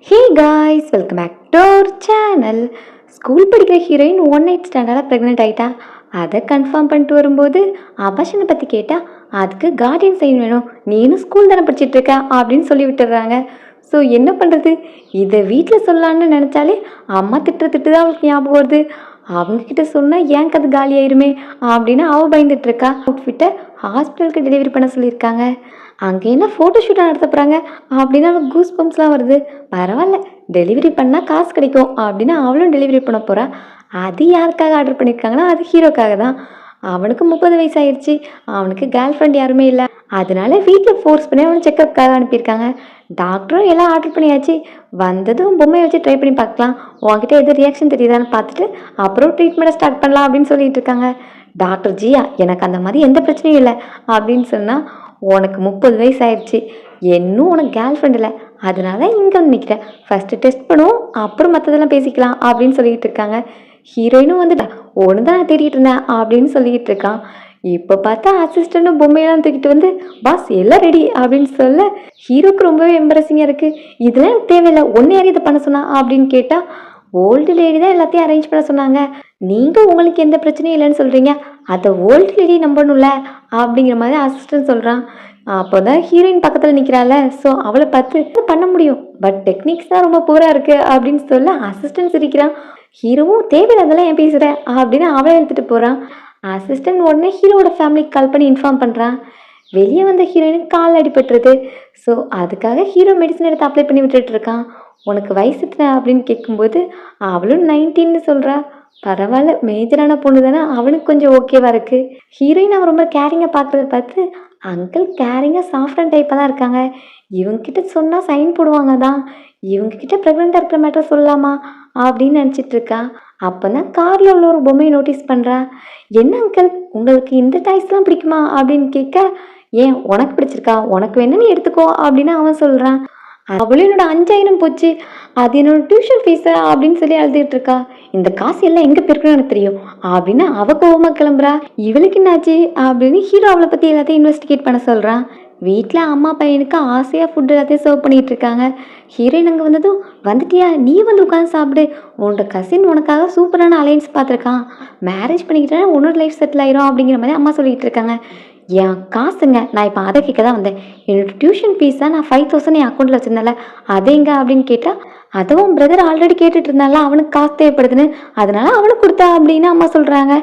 Hey guys, welcome back to our channel. School படிக்கிற heroine one night ஸ்டாண்டர்டாக pregnant ஆகிட்டா. அதை கன்ஃபார்ம் பண்ணிட்டு வரும்போது அபாஷனை பற்றி கேட்டால் அதுக்கு கார்டியன் சைன் வேணும், நீனும் ஸ்கூல் தானே படிச்சிட்ருக்க அப்படின்னு சொல்லி விட்டுடுறாங்க. ஸோ என்ன பண்ணுறது, இதை வீட்டில் சொல்லலான்னு நினச்சாலே அம்மா திட்டு தான் அவளுக்கு ஞாபகம் வருது. அவங்கக்கிட்ட சொன்னால் ஏன் கதை காலி ஆயிருமே அப்படின்னு அவள் பயந்துட்டுருக்கா. அவுட்ஃபிட்டை ஹாஸ்பிட்டலுக்கு டெலிவரி பண்ண சொல்லியிருக்காங்க. அங்கே என்ன ஃபோட்டோ ஷூட்டாக நடத்த போகிறாங்க அப்படின்னு அவளுக்கு கூஸ் பம்ப்ஸ்லாம் வருது. பரவாயில்ல, டெலிவரி பண்ணால் காசு கிடைக்கும் அப்படின்னு அவளும் டெலிவரி பண்ண போகிறா. அது யாருக்காக ஆர்டர் பண்ணியிருக்காங்கன்னா அது ஹீரோக்காக தான். அவனுக்கு 30 வயசு ஆயிடுச்சு, அவனுக்கு கேர்ள் ஃப்ரெண்ட் யாருமே இல்லை. அதனால வீட்டில் ஃபோர்ஸ் பண்ணி அவனை செக்கப்புக்காக அனுப்பியிருக்காங்க. டாக்டரும் எல்லாம் ஆர்டர் பண்ணியாச்சு. வந்ததும் பொம்மையை வச்சு ட்ரை பண்ணி பார்க்கலாம், உங்ககிட்ட எது ரியாக்ஷன் தெரியுதான்னு பார்த்துட்டு அப்புறம் ட்ரீட்மெண்ட்டை ஸ்டார்ட் பண்ணலாம் அப்படின்னு சொல்லிட்டு இருக்காங்க. டாக்டர் ஜியா எனக்கு அந்த மாதிரி எந்த பிரச்சனையும் இல்லை அப்படின்னு சொன்னால், உனக்கு 30 வயசு ஆயிடுச்சு, இன்னும் உனக்கு கேர்ள் ஃப்ரெண்ட் இல்லை, அதனால இங்கே வந்து நிற்கிறேன், ஃபஸ்ட்டு டெஸ்ட் பண்ணுவோம் அப்புறம் மற்றதெல்லாம் பேசிக்கலாம் அப்படின்னு சொல்லிட்டு இருக்காங்க. ஹீரோயினும் வந்துட்டா, ஒன்று தான் நான் தேடிட்டு இருந்தேன் அப்படின்னு சொல்லிட்டு இருக்கான். இப்போ பார்த்தா அசிஸ்டண்ட்டும் பொம்மையெல்லாம் தூக்கிட்டு வந்து பாஸ் எல்லாம் ரெடி அப்படின்னு சொல்ல ஹீரோக்கு ரொம்பவே எம்பரசிங்காக இருக்குது. இதெல்லாம் எனக்கு தேவையில்லை, ஒன்று யாரையும் இதை பண்ண சொன்னா அப்படின்னு கேட்டால் ஓல்டு லேடி தான் எல்லாத்தையும் அரேஞ்ச் பண்ண சொன்னாங்க, நீங்கள் உங்களுக்கு எந்த பிரச்சனையும் இல்லைன்னு சொல்கிறீங்க, அதை ஓல்டு லேடி நம்பணும்ல அப்படிங்கிற மாதிரி அசிஸ்டன்ட் சொல்கிறான். அப்போ தான் ஹீரோயின் பக்கத்தில் நிற்கிறாள். ஸோ அவளை பார்த்து பண்ண முடியும், பட் டெக்னிக்ஸ் தான் ரொம்ப பூராக இருக்குது அப்படின்னு சொல்ல அசிஸ்டன்ட் சிரிக்கிறான். ஹீரோவும் தேவையில்லாதெல்லாம் ஏன் பேசுகிற அப்படின்னு அவளை எடுத்துகிட்டு போகிறான். அசிஸ்டன்ட் உடனே ஹீரோவோட ஃபேமிலிக்கு கால் பண்ணி இன்ஃபார்ம் பண்ணுறான். வெளியே வந்த ஹீரோயினுக்கு கால் அடிபட்டுருது. ஸோ அதுக்காக ஹீரோ மெடிசன் எடுத்து அப்ளை பண்ணி விட்டுட்டு இருக்கான். உனக்கு வயசு எத்தனை அப்படின்னு கேட்கும்போது அவளும் 19ன்னு சொல்கிறா. பரவாயில்ல, மேஜரான பொண்ணு தானே, அவனுக்கு கொஞ்சம் ஓகேவாக இருக்குது. ஹீரோயின் அவன் ரொம்ப கேரிங்காக பார்க்குறத பார்த்து அங்கிள் கேரிங்காக சாஃப்ட் அண்ட் டைப்பாக தான் இருக்காங்க, இவங்ககிட்ட சொன்னால் சைன் போடுவாங்க தான், இவங்ககிட்ட ப்ரெக்னெண்ட்டாக இருக்கிற மேட்டர் சொல்லலாமா அப்படின்னு நினச்சிட்டு இருக்கா. அப்போ தான் காரில் உள்ள ஒரு பொம்மையை நோட்டீஸ் பண்ணுறா. என்ன அங்கிள், உங்களுக்கு இந்த டாய்ஸ்லாம் பிடிக்குமா அப்படின்னு கேட்க, ஏன் உனக்கு பிடிச்சிருக்கா, உனக்கு வேணும்னு எடுத்துக்கோ அப்படின்னு அவன் சொல்கிறான். அவளும் என்னோட 5000 போச்சு, அது என்னோட டியூஷன் ஃபீஸை அப்படின்னு சொல்லி அழுதுகிட்டு இருக்கா. இந்த காசு எல்லாம் எங்கே போயிருக்குன்னு எனக்கு தெரியும் அப்படின்னு அவ கோவமாக கிளம்புறா. இவளுக்கு என்னாச்சு அப்படின்னு ஹீரோ அவளை பற்றி எல்லாத்தையும் இன்வெஸ்டிகேட் பண்ண சொல்கிறான். வீட்டில் அம்மா பையனுக்கு ஆசையாக ஃபுட்டு எல்லாத்தையும் சர்வ் பண்ணிகிட்டு இருக்காங்க. ஹீரோயின் அங்கே வந்ததும், வந்துட்டியா, நீ வந்து உட்காந்து சாப்பிடு, உன்னோட கசின் உனக்காக சூப்பரான அலைன்ஸ் பார்த்துருக்கான், மேரேஜ் பண்ணிக்கிட்டேன்னா உன்னோட லைஃப் செட்டில் ஆயிரும் அப்படிங்கிற மாதிரி அம்மா சொல்லிகிட்டு இருக்காங்க. என் காசுங்க, நான் இப்போ அதை கேட்க தான் வந்தேன், என்னோடய டியூஷன் ஃபீஸ் தான் நான் 5000 என் அக்கௌண்ட்டில் வச்சுருந்தேன்ல அதேங்க அப்படின்னு கேட்டால், அதுவும் பிரதர் ஆல்ரெடி கேட்டுட்டு இருந்தால அவனுக்கு காசு தேவைப்படுதுன்னு, அதனால அவனுக்கு கொடுத்தா அப்படின்னு அம்மா சொல்கிறாங்க.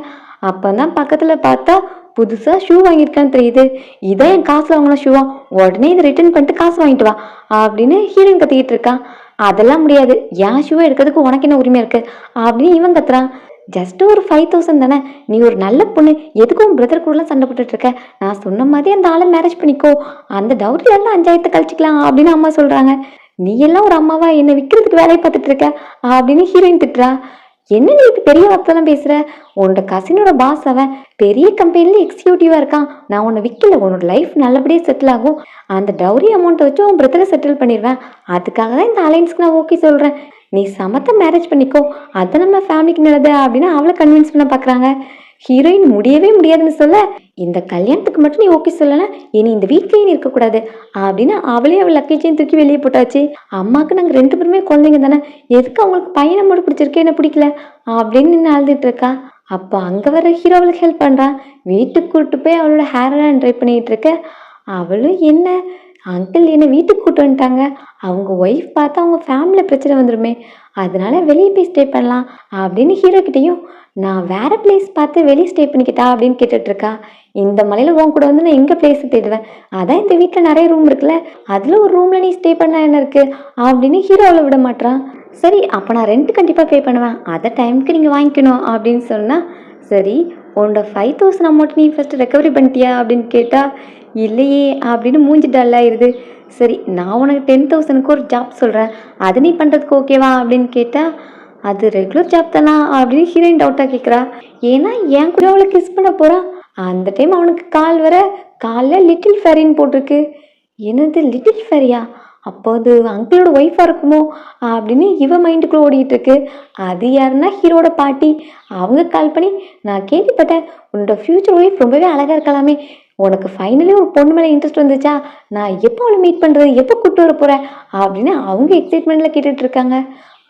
அப்போ தான் பக்கத்தில் பார்த்தா புதுசாக ஷூ வாங்கியிருக்கான்னு தெரியுது. இதான் என் காசில் வாங்கின ஷூவா, உடனே இதை ரிட்டர்ன் பண்ணிட்டு காசு வாங்கிட்டு வா அப்படின்னு ஹீரோயின் கத்திக்கிட்டு இருக்கான். அதெல்லாம் முடியாது, என் ஷூவை எடுக்கிறதுக்கு உனக்கு என்ன உரிமை இருக்குது அப்படின்னு இவன் கத்துறான். ஜஸ்ட் ஒரு 5000 தானே, நீ ஒரு நல்ல பொண்ணு, எதுக்கும் பிரதர் கூடலாம் சண்டை போட்டுட்டு இருக்க, நான் சொன்ன மாதிரி அந்த ஆளை மேரேஜ் பண்ணிக்கோ, அந்த டவுட்லேருந்து 5000 கழிச்சிக்கலாம் அப்படின்னு அம்மா சொல்கிறாங்க. நீ எல்லாம் ஒரு அம்மாவா, என்னை விற்கிறதுக்கு வேலையை பார்த்துட்டு இருக்க அப்படின்னு ஹீரோயின் திட்டுறா. என்ன நீ இப்போ பெரிய வார்த்தைலாம் பேசுகிற, உன்னோட கசினோட பாஸ் அவன் பெரிய கம்பெனியில் எக்ஸிக்யூட்டிவாக இருக்கான், நான் உன்னை விற்கல, உன்னோட லைஃப் நல்லபடியாக செட்டில் ஆகும், அந்த டவுரி அமௌண்ட்டை வச்சு உன் பிரதரை செட்டில் பண்ணிடுவேன், அதுக்காக தான் இந்த அலைன்ஸ்க்கு நான் ஓகே சொல்கிறேன், நீ சமத்தை மேரேஜ் பண்ணிக்கோ, அதை நம்ம ஃபேமிலிக்கு நல்லது அப்படின்னு அவளை கன்வின்ஸ் பண்ண பார்க்குறாங்க. ஹீரோயின் முடியவே முடியாதுன்னு சொல்ல, இந்த கல்யாணத்துக்கு மட்டும் நீ ஓகே சொல்லலை, இனி இந்த வீட்லேயும் இருக்கக்கூடாது அப்படின்னு அவளே அவள் லக்கேஜையும் தூக்கி வெளியே போட்டாச்சு. அம்மாவுக்கு நாங்கள் 2 பேருமே குழந்தைங்க தானே, எதுக்கு அவங்களுக்கு பையனை மட்டும் பிடிச்சிருக்கு, என்ன பிடிக்கல அப்படின்னு நின்று அழுதுட்டு இருக்கா. அப்போ அங்கே வர ஹீரோ அவளுக்கு ஹெல்ப் பண்ணுறான். வீட்டுக்கு கூப்பிட்டு போய் அவளோட ஹேரெல்லாம் ட்ரை பண்ணிகிட்டு இருக்க. அவளும் என்ன அங்கிள் என்னை வீட்டுக்கு கூப்பிட்டு வந்துட்டாங்க, அவங்க ஒய்ஃப் பார்த்தா அவங்க ஃபேமிலியில் பிரச்சனை வந்துடுமே, அதனால வெளியே போய் ஸ்டே பண்ணலாம் அப்படின்னு ஹீரோக்கிட்டையும், நான் வேறு பிளேஸ் பார்த்து வெளியே ஸ்டே பண்ணிக்கிட்டா அப்படின்னு கேட்டுட்ருக்கா. இந்த மலையில் உன் கூட வந்து நான் எங்கே பிளேஸ் தேடுவேன், அதான் இந்த வீட்டில் நிறைய ரூம் இருக்குல்ல, அதில் ஒரு ரூமில் நீ ஸ்டே பண்ண என்ன இருக்குது அப்படின்னு ஹீரோ அவளை விட மாட்டான். சரி அப்போ நான் ரெண்ட் கண்டிப்பாக பே பண்ணுவேன், அதை டைமுக்கு நீங்கள் வாங்கிக்கணும் அப்படின்னு சொன்னால், சரி உன்னோட 5000 அமௌண்ட் நீ ஃபஸ்ட்டு ரெக்கவரி பண்ணிட்டியா அப்படின்னு கேட்டால், இல்லையே அப்படின்னு மூஞ்சி டல்லாயிருது. சரி நான் உனக்கு 10,000க்கு ஒரு ஜாப் சொல்கிறேன், அது நீ பண்ணுறதுக்கு ஓகேவா அப்படின்னு கேட்டால், அது ரெகுலர் ஜாப் தானா அப்படின்னு ஹீரோயின் டவுட்டாக கேட்குறா. ஏன்னா என் கூட அவளை கிஸ் பண்ண போகிறான். அந்த டைம் அவனுக்கு கால் வர, காலில் லிட்டில் ஃபேரின்னு போட்டிருக்கு. என்னது லிட்டில் ஃபேரியா, அப்போ அது அங்கிளோட ஒய்ஃபாக இருக்குமோ அப்படின்னு இவன் மைண்டுக்குள்ளே ஓடிட்டு இருக்கு. அது யாருன்னா ஹீரோட பாட்டி. அவங்க கால் பண்ணி, நான் கேள்விப்பட்டேன் உன்னோட ஃப்யூச்சர் ஒய்ஃப் ரொம்பவே அழகாக இருக்கலாமே, உனக்கு ஃபைனலி ஒரு பொண்ணு மேலே இன்ட்ரெஸ்ட் வந்துச்சா, நான் எப்போ அவளை மீட் பண்ணுறது, எப்போ கூப்பிட்டு வர போகிறேன் அப்படின்னு அவங்க எக்ஸைட்மெண்ட்டில் கேட்டுட்டு இருக்காங்க.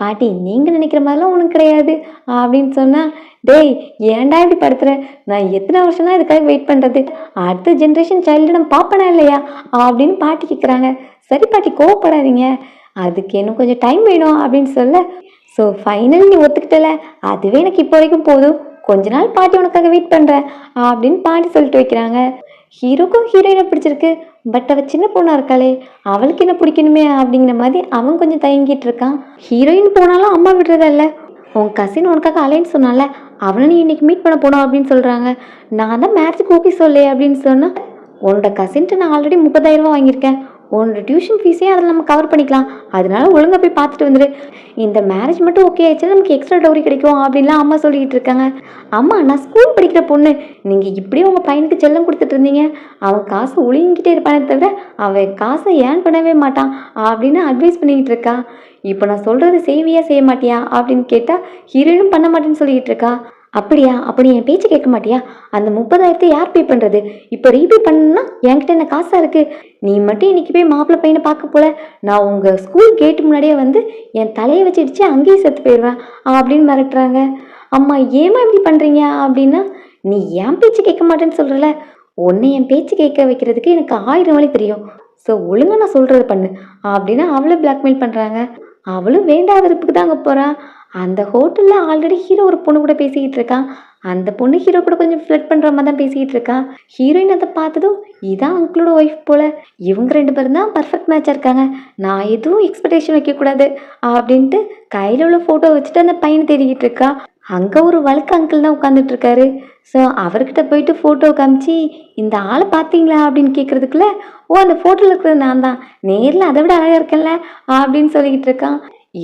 பாட்டி நீங்கள் நினைக்கிற மாதிரிலாம் ஒன்றும் கிடையாது அப்படின்னு சொன்னால், டேய் ஏன்டா இப்படி படுத்துற, நான் எத்தனை வருஷம் தான் இதுக்காக வெயிட் பண்ணுறது, அடுத்த ஜென்ரேஷன் சைல்டு நம்ம பார்ப்பனா இல்லையா அப்படின்னு பாட்டி கேட்குறாங்க. சரி பாட்டி கோவப்படாதீங்க, அதுக்கு இன்னும் கொஞ்சம் டைம் வேணும் அப்படின்னு சொல்ல, ஸோ ஃபைனல் நீ ஒத்துக்கிட்டல, அதுவே எனக்கு இப்போ வரைக்கும் போதும், கொஞ்ச நாள் பாட்டி உனக்காக வெயிட் பண்ணுறேன் அப்படின்னு பாட்டி சொல்லிட்டு வைக்கிறாங்க. ஹீரோக்கும் ஹீரோயினை பிடிச்சிருக்கு, பட் அவள் சின்ன பொண்ணாக இருக்காளே, அவளுக்கு என்ன பிடிக்கணுமே அப்படிங்கிற மாதிரி அவன் கொஞ்சம் தயங்கிட்டு இருக்கான். ஹீரோயின் போனாலும் அம்மா விடுறதா இல்லை, உன் கசின் உனக்காக அலைன்னு சொன்னால அவனை நீ இன்னைக்கு மீட் பண்ண போனோம் அப்படின்னு சொல்கிறாங்க. நான் தான் மேரேஜுக்கு ஓகே சொல்லே அப்படின்னு சொன்னால், உன்னோட கசின்ட்டு நான் ஆல்ரெடி 30,000 ரூபா வாங்கியிருக்கேன், உன்னோட டியூஷன் ஃபீஸே அதில் நம்ம கவர் பண்ணிக்கலாம், அதனால ஒழுங்காக போய் பார்த்துட்டு வந்துடு, இந்த மேரேஜ் மட்டும் ஓகே ஆயிடுச்சுன்னா நமக்கு எக்ஸ்ட்ரா டவுரி கிடைக்கும் அப்படின்லாம் அம்மா சொல்லிக்கிட்டு இருக்காங்க. அம்மா நான் ஸ்கூல் படிக்கிற பொண்ணு, நீங்கள் இப்படியே உங்கள் பையனுக்கு செல்லம் கொடுத்துட்டு இருந்தீங்க, அவன் காசு ஒழுங்கிக்கிட்டே இருப்பானே தவிர அவன் காசை ஏன் பண்ணவே மாட்டான் அப்படின்னு அட்வைஸ் பண்ணிக்கிட்டு இருக்கா. இப்போ நான் சொல்கிறது செய்வியா செய்ய மாட்டியா அப்படின்னு கேட்டால் ஹீரோயினும் பண்ண மாட்டேன்னு சொல்லிக்கிட்டு இருக்கா. அப்படியா, அப்போ நீ என் பேச்சு கேட்க மாட்டியா, அந்த 30,000 யார் பே பண்ணுறது, இப்போ ரீபே பண்ணணும்னா என்கிட்ட என்ன காசாக இருக்குது, நீ மட்டும் இன்னைக்கு போய் மாப்பிள்ளை பையனை பார்க்க போல, நான் உங்கள் ஸ்கூல் கேட்டு முன்னாடியே வந்து என் தலையை வச்சு அடிச்சு அங்கேயே செத்து போயிடுவேன் அப்படின்னு மிரட்டுறாங்க. அம்மா ஏமா இப்படி பண்ணுறீங்க அப்படின்னா, நீ என் பேச்சு கேட்க மாட்டேன்னு சொல்கிறல, உன்னை என் பேச்சு கேட்க வைக்கிறதுக்கு எனக்கு 1000 வழி தெரியும், ஸோ ஒழுங்காக நான் சொல்கிறது பண்ணு அப்படின்னு அவளை பிளாக்மெயில் பண்ணுறாங்க. அவளும் வேண்டாத வெறுப்புக்கு தான் அங்கே போகிறான். அந்த ஹோட்டலில் ஆல்ரெடி ஹீரோ ஒரு பொண்ணு கூட பேசிக்கிட்டு இருக்கான், அந்த பொண்ணு ஹீரோ கூட கொஞ்சம் ஃப்ளட் பண்ணுற மாதிரி தான் பேசிக்கிட்டு இருக்கான். ஹீரோயின் அதை பார்த்ததும் இதான் அங்கிளோட ஒய்ஃப் போல், இவங்க 2 பேரும் தான் பர்ஃபெக்ட் மேட்சாக இருக்காங்க, நான் எதுவும் எக்ஸ்பெக்டேஷன் வைக்கக்கூடாது அப்படின்ட்டு கையில் உள்ள ஃபோட்டோ வச்சுட்டு அந்த பையனை தேடிக்கிட்டு இருக்கா. அங்கே ஒரு வழக்கு அங்கிள் தான் உட்காந்துட்டு இருக்காரு. ஸோ அவர்கிட்ட போயிட்டு ஃபோட்டோ காமிச்சு இந்த ஆளை பார்த்தீங்களா அப்படின்னு கேட்குறதுக்குள்ள, ஓ அந்த ஃபோட்டோவில் இருக்கிறது நான் தான், நேரில் அதை விட அழகாக இருக்கேன்ல அப்படின்னு சொல்லிக்கிட்டு இருக்கான்.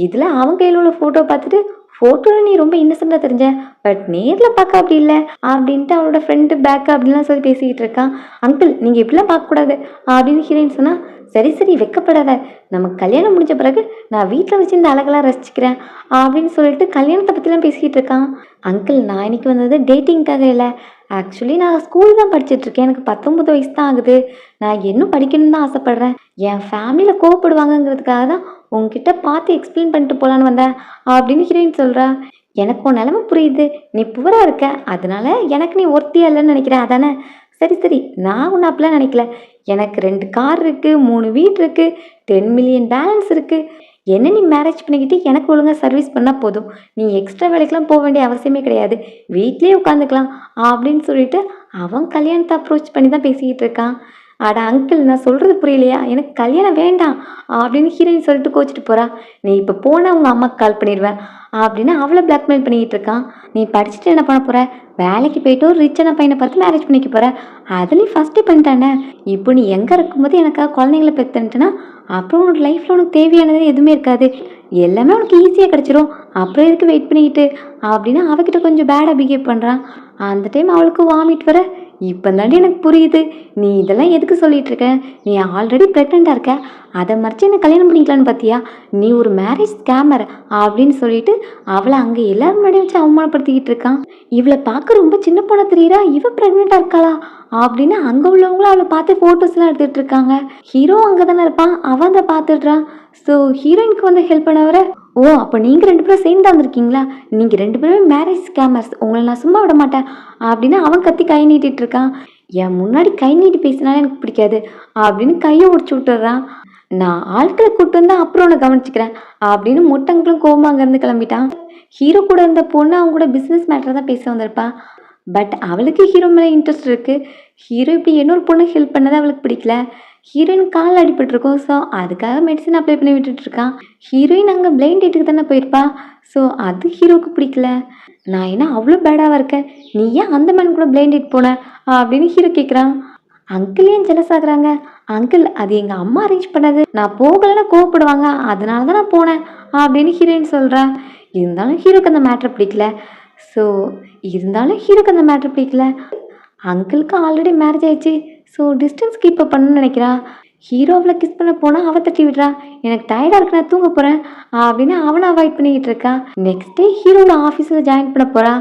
இதில் அவன் கையில் உள்ள ஃபோட்டோ பார்த்துட்டு, ஃபோட்டோவில் நீ ரொம்ப இன்னசென்ட்டாக தெரிஞ்ச, பட் நேரில் பார்க்க அப்படி இல்லை அப்படின்ட்டு அவளோட ஃப்ரெண்டு பேக்கு அப்படின்லாம் சொல்லி பேசிக்கிட்டு இருக்கான். அங்கிள் நீங்கள் இப்படிலாம் பார்க்கக்கூடாது அப்படின்னு ஹீரோயின் சொன்னால், சரி சரி வெக்கப்படாத, நமக்கு கல்யாணம் முடிஞ்ச பிறகு நான் வீட்டில் வச்சு இந்த அழகெல்லாம் ரசிச்சுக்கிறேன் அப்படின்னு சொல்லிட்டு கல்யாணத்தை பற்றிலாம் பேசிக்கிட்டு இருக்கான். அங்கிள் நான் இன்னைக்கு வந்தது டேட்டிங்காக இல்லை, ஆக்சுவலி நான் ஸ்கூல் தான் படிச்சுட்ருக்கேன், எனக்கு 19 வயசு தான் ஆகுது, நான் இன்னும் படிக்கணும்னு தான் ஆசைப்பட்றேன், என் ஃபேமிலியில் கோவப்படுவாங்கங்கிறதுக்காக தான் உங்ககிட்ட பார்த்து எக்ஸ்பிளைன் பண்ணிட்டு போகலான்னு வந்தேன் அப்படின்னு ஹீரோயின் சொல்கிறா. எனக்கு உன் நிலமை புரியுது, நீ புவராக இருக்க, அதனால எனக்கு நீ ஒருத்தியா இல்லைன்னு நினைக்கிறேன் அதானே, சரி சரி நான் ஒன்றும் அப்படிலாம் நினைக்கல, எனக்கு 2 கார் இருக்குது, 3 வீடு இருக்குது, 10 மில்லியன் பேலன்ஸ் இருக்குது, என்ன நீ மேரேஜ் பண்ணிக்கிட்டு எனக்கு ஒழுங்காக சர்வீஸ் பண்ணால் போதும், நீ எக்ஸ்ட்ரா வேலைக்கெலாம் போக வேண்டிய அவசியமே கிடையாது, வீட்லேயே உட்காந்துக்கலாம் அப்படின்னு சொல்லிட்டு அவன் கல்யாணத்தை அப்ரோச் பண்ணி தான் பேசிக்கிட்டு இருக்கான். அட அங்கிள் நான் சொல்கிறது புரியலையா, எனக்கு கல்யாணம் வேண்டாம் அப்படின்னு ஹீரோயின் சொல்லிட்டு கோச்சிட்டு போகிறா. நீ இப்போ போனால் உங்கள் அம்மாவுக்கு கால் பண்ணிடுவேன் அப்படின்னு அவளை பிளாக்மெயில் பண்ணிக்கிட்டு இருக்கான். நீ படிச்சுட்டு என்ன பண்ண போகிற, வேலைக்கு போயிட்டு ஒரு ரிச்சான பையனை பார்த்து மேரேஜ் பண்ணிக்க போகிற, அது நீ ஃபஸ்ட்டு பண்ணிட்டானே, இப்போ நீ எங்கே இருக்கும்போது எனக்காக குழந்தைங்கள பெற்றுன்ட்டுனா அப்புறம் உன்னோட லைஃப்பில் உனக்கு தேவையானது எதுவுமே இருக்காது, எல்லாமே உனக்கு ஈஸியாக கிடச்சிரும், அப்புறம் எதுக்கு வெயிட் பண்ணிக்கிட்டு அப்படின்னு அவகிட்ட கொஞ்சம் பேடாக பிஹேவ் பண்ணுறான். அந்த டைம் அவளுக்கு வாமிட் வர, இப்போ தாண்டி எனக்கு புரியுது நீ இதெல்லாம் எதுக்கு சொல்லிட்டு இருக்க, நீ ஆல்ரெடி ப்ரெக்னெண்ட்டாக இருக்க, அதை மறைச்சு என்ன கல்யாணம் பண்ணிக்கலான்னு பார்த்தியா, நீ ஒரு மேரேஜ் ஸ்கேமர் அப்படின்னு சொல்லிட்டு அவளை அங்கே எல்லாரும் முன்னாடி வச்சு அவமானப்படுத்திக்கிட்டு இருக்கான். இவளை பார்க்க ரொம்ப சின்ன பொண்ணை தெரியுறா, இவ ப்ரெக்னெண்ட்டாக இருக்காளா அப்படின்னு அங்கே உள்ளவங்களும் அவளை பார்த்து ஃபோட்டோஸ்லாம் எடுத்துகிட்டு இருக்காங்க. ஹீரோ அங்கே தானே இருப்பான், அவன் அதை பார்த்துடுறான். ஸோ ஹீரோயினுக்கு வந்து ஹெல்ப் பண்ண வர, ஓ அப்போ நீங்கள் 2 பேரும் சேர்ந்து வந்திருக்கீங்களா, நீங்கள் 2 பேருமே மேரேஜ் ஸ்கேமர்ஸ், உங்களை நான் சும்மா விட மாட்டேன் அப்படின்னு அவன் கத்தி கை நீட்டிகிட்டு இருக்கான். என் முன்னாடி கை நீட்டி பேசினாலும் எனக்கு பிடிக்காது அப்படின்னு கையை உடச்சி விட்டுறான். நான் ஆட்களை கூப்பிட்டு வந்தால் அப்புறம் உன்னை கவனிச்சுக்கிறேன் அப்படின்னு மொட்டங்களும் கோவமாக அங்கேருந்து கிளம்பிட்டான். ஹீரோ கூட இருந்த பொண்ணு அவங்க கூட பிஸ்னஸ் மேட்டர் தான் பேச வந்திருப்பா, பட் அவளுக்கு ஹீரோ மேலே இன்ட்ரெஸ்ட் இருக்குது. ஹீரோ இப்படி இன்னொரு பொண்ணு ஹெல்ப் பண்ணதை அவளுக்கு பிடிக்கல. ஹீரோயின் கால் அடிபட்டிருக்கோம், ஸோ அதுக்காக மெடிசன் அப்ளை பண்ணி விட்டுட்ருக்கான். ஹீரோயின் அங்கே பிளைண்ட் டேட்டுக்கு தானே போயிருப்பா, ஸோ அது ஹீரோவுக்கு பிடிக்கல. நான் என்ன அவ்வளோ பேடாக இருக்கேன், நீ ஏன் அந்த மேன் கூட பிளைண்ட் டேட் போன அப்படின்னு ஹீரோ கேட்குறான். அங்கிள் ஏன் ஜெலஸ் ஆகுறாங்க, அங்கிள் அது எங்கள் அம்மா அரேஞ்ச் பண்ணது, நான் போகலைன்னா கோவப்படுவாங்க, அதனால தான் நான் போனேன் அப்படின்னு ஹீரோயின் சொல்கிறா. இருந்தாலும் ஹீரோக்கு அந்த மேட்ரு பிடிக்கல. அங்கிளுக்கு ஆல்ரெடி மேரேஜ் ஆயிடுச்சு, ஸோ டிஸ்டன்ஸ் கீப் அப் பண்ணணும்னு நினைக்கிறா. ஹீரோ அவளை கிஸ் பண்ண போனால் அவள் தட்டி விடுறா, எனக்கு டயர்டாக இருக்கு நான் தூங்க போகிறேன் அப்படின்னு அவனை அவாய்ட் பண்ணிக்கிட்டு இருக்கா. நெக்ஸ்ட் டே ஹீரோட ஆஃபீஸில் ஜாயின் பண்ண போகிறா.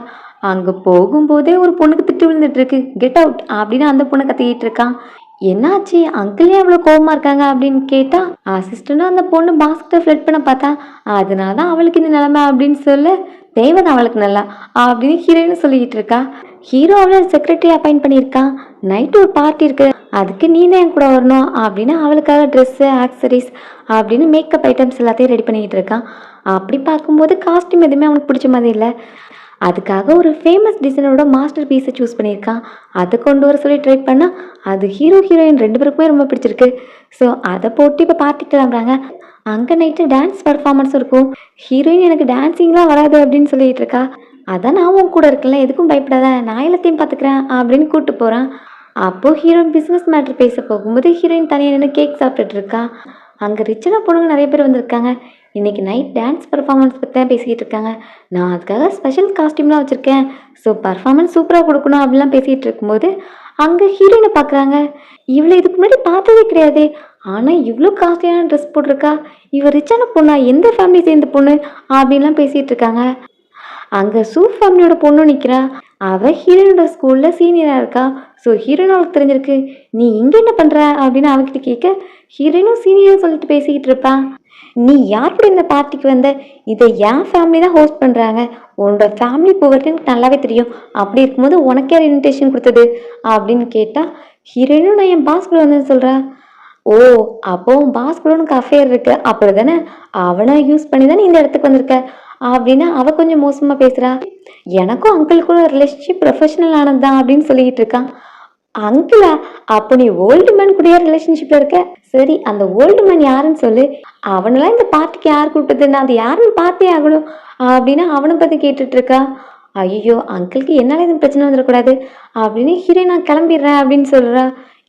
அங்கே போகும்போதே ஒரு பொண்ணுக்கு திட்டு விழுந்துட்டு இருக்கு, கெட் அவுட் அப்படின்னு அந்த பொண்ணை கத்திக்கிட்டு இருக்கான். என்னாச்சு அங்கிளே அவ்வளோ கோவமா இருக்காங்க அப்படின்னு கேட்டா, அசிஸ்டண்டும் அந்த பொண்ணு பாஸ்கிட்ட ஃப்ளட் பண்ண பார்த்தா, அதனால தான் அவளுக்கு இந்த நிலைமை அப்படின்னு சொல்ல, தேவைதான் அவளுக்கு நல்லா அப்படின்னு ஹீரோயின் சொல்லிக்கிட்டு இருக்கா. ஹீரோ அவளை செக்ரட்டரி அப்பாயிண்ட் பண்ணியிருக்கான். நைட்டு ஒரு பார்ட்டி இருக்கு, அதுக்கு நீ தான் என் கூட வரணும் அப்படின்னு அவளுக்காக ட்ரெஸ்ஸு ஆக்சரிஸ் அப்படின்னு மேக்கப் ஐட்டம்ஸ் எல்லாத்தையும் ரெடி பண்ணிக்கிட்டு இருக்கான். அப்படி பார்க்கும்போது காஸ்டியூம் எதுவுமே அவனுக்கு பிடிச்ச மாதிரி இல்லை. அதுக்காக ஒரு ஃபேமஸ் டிசைனரோட மாஸ்டர் பீஸை சூஸ் பண்ணியிருக்கான். அதை கொண்டு வர சொல்லி ட்ரை பண்ணால் அது ஹீரோ ஹீரோயின் 2 பேருக்குமே ரொம்ப பிடிச்சிருக்கு. ஸோ அதை போட்டு இப்போ பார்ட்டிக்கு கிளம்புறாங்க. அங்கே நைட்டு டான்ஸ் பர்ஃபார்மன்ஸ் இருக்கும். ஹீரோயின் எனக்கு டான்ஸிங்லாம் வராது அப்படின்னு சொல்லிட்டு இருக்கா. அதான் நான் உன் கூட இருக்கல, எதுக்கும் பயப்படாத, நான் எல்லாத்தையும் பார்த்துக்கிறேன் அப்படின்னு கூப்பிட்டு போகிறான். அப்போது ஹீரோயின் பிஸ்னஸ் மேட்ரு பேச போகும்போது ஹீரோயின் தனியாக நின்று கேக் சாப்பிட்டுட்டு இருக்கா. அங்கே ரிச்சனாக பொண்ணுங்க நிறைய பேர் வந்திருக்காங்க. இன்றைக்கி நைட் டான்ஸ் பர்ஃபார்மன்ஸ் பற்றி தான் பேசிக்கிட்டு இருக்காங்க. நான் அதுக்காக ஸ்பெஷல் காஸ்டியூம்லாம் வச்சுருக்கேன், ஸோ பர்ஃபார்மன்ஸ் சூப்பராக கொடுக்கணும் அப்படிலாம் பேசிகிட்டு இருக்கும்போது அங்கே ஹீரோயினை பார்க்குறாங்க. இவ்வளோ இதுக்கு முன்னாடி பார்த்ததே கிடையாது, ஆனால் இவ்வளோ காஸ்ட்லியான ட்ரெஸ் போட்டிருக்கா, இவள் ரிச்சான பொண்ணா, எந்த ஃபேமிலி சேர்ந்த பொண்ணு அப்படின்லாம் பேசிகிட்டு இருக்காங்க. அங்கே சூப் ஃபேமிலியோட பொண்ணு நிற்கிறா. அவள் ஹீரோயினோட ஸ்கூலில் சீனியராக இருக்கா. ஸோ ஹீரோயின் அவளுக்கு தெரிஞ்சிருக்கு. நீ இங்கே என்ன பண்ணுற அப்படின்னு அவகிட்ட கேட்க, ஹீரோயினும் சீனியரும் சொல்லிட்டு பேசிக்கிட்டு இருப்பா. நீ யார் கூட இந்த பார்ட்டிக்கு வந்த? இதை என் ஃபேமிலி தான் ஹோஸ்ட் பண்ணுறாங்க, உன்னோட ஃபேமிலி போகிறதுன்னு நல்லாவே தெரியும், அப்படி இருக்கும்போது உனக்கு யார் இன்விடேஷன் கொடுத்தது அப்படின்னு கேட்டால், ஹீரோயினும் நான் என் பாஸ் கூட வந்தேன்னு சொல்கிறா. ஓ, அப்போ பாஸ் கூட உனக்கு அஃபேர் இருக்கு அப்படி தானே, அவனை யூஸ் பண்ணி தானே இந்த இடத்துக்கு வந்திருக்க அப்படின்னு அவ கொஞ்சம் மோசமாக பேசுகிறா. எனக்கும் அங்கிளுக்கும் ரிலேஷன்ஷிப் ப்ரொஃபஷனல் ஆனது தான் அப்படின்னு சொல்லிக்கிட்டு இருக்கான். அங்கிளா? அப்போ நீ ஓல்டு மேன் கூட ரிலேஷன்ஷிப்ல இருக்க? சரி, அந்த ஓல்டு மேன் யாருன்னு சொல்லு, அவனெல்லாம் இந்த பார்ட்டிக்கு யார் கூப்பிட்டது, நான் அது யாருன்னு பார்த்தே ஆகணும் அப்படின்னு அவனை பற்றி கேட்டுட்டு இருக்கா. ஐயோ, அங்கிளுக்கு என்னால் எதுவும் பிரச்சனை வந்துடக்கூடாது அப்படின்னு ஹீரோயின் நான் கிளம்பிடுறேன் அப்படின்னு சொல்கிறா.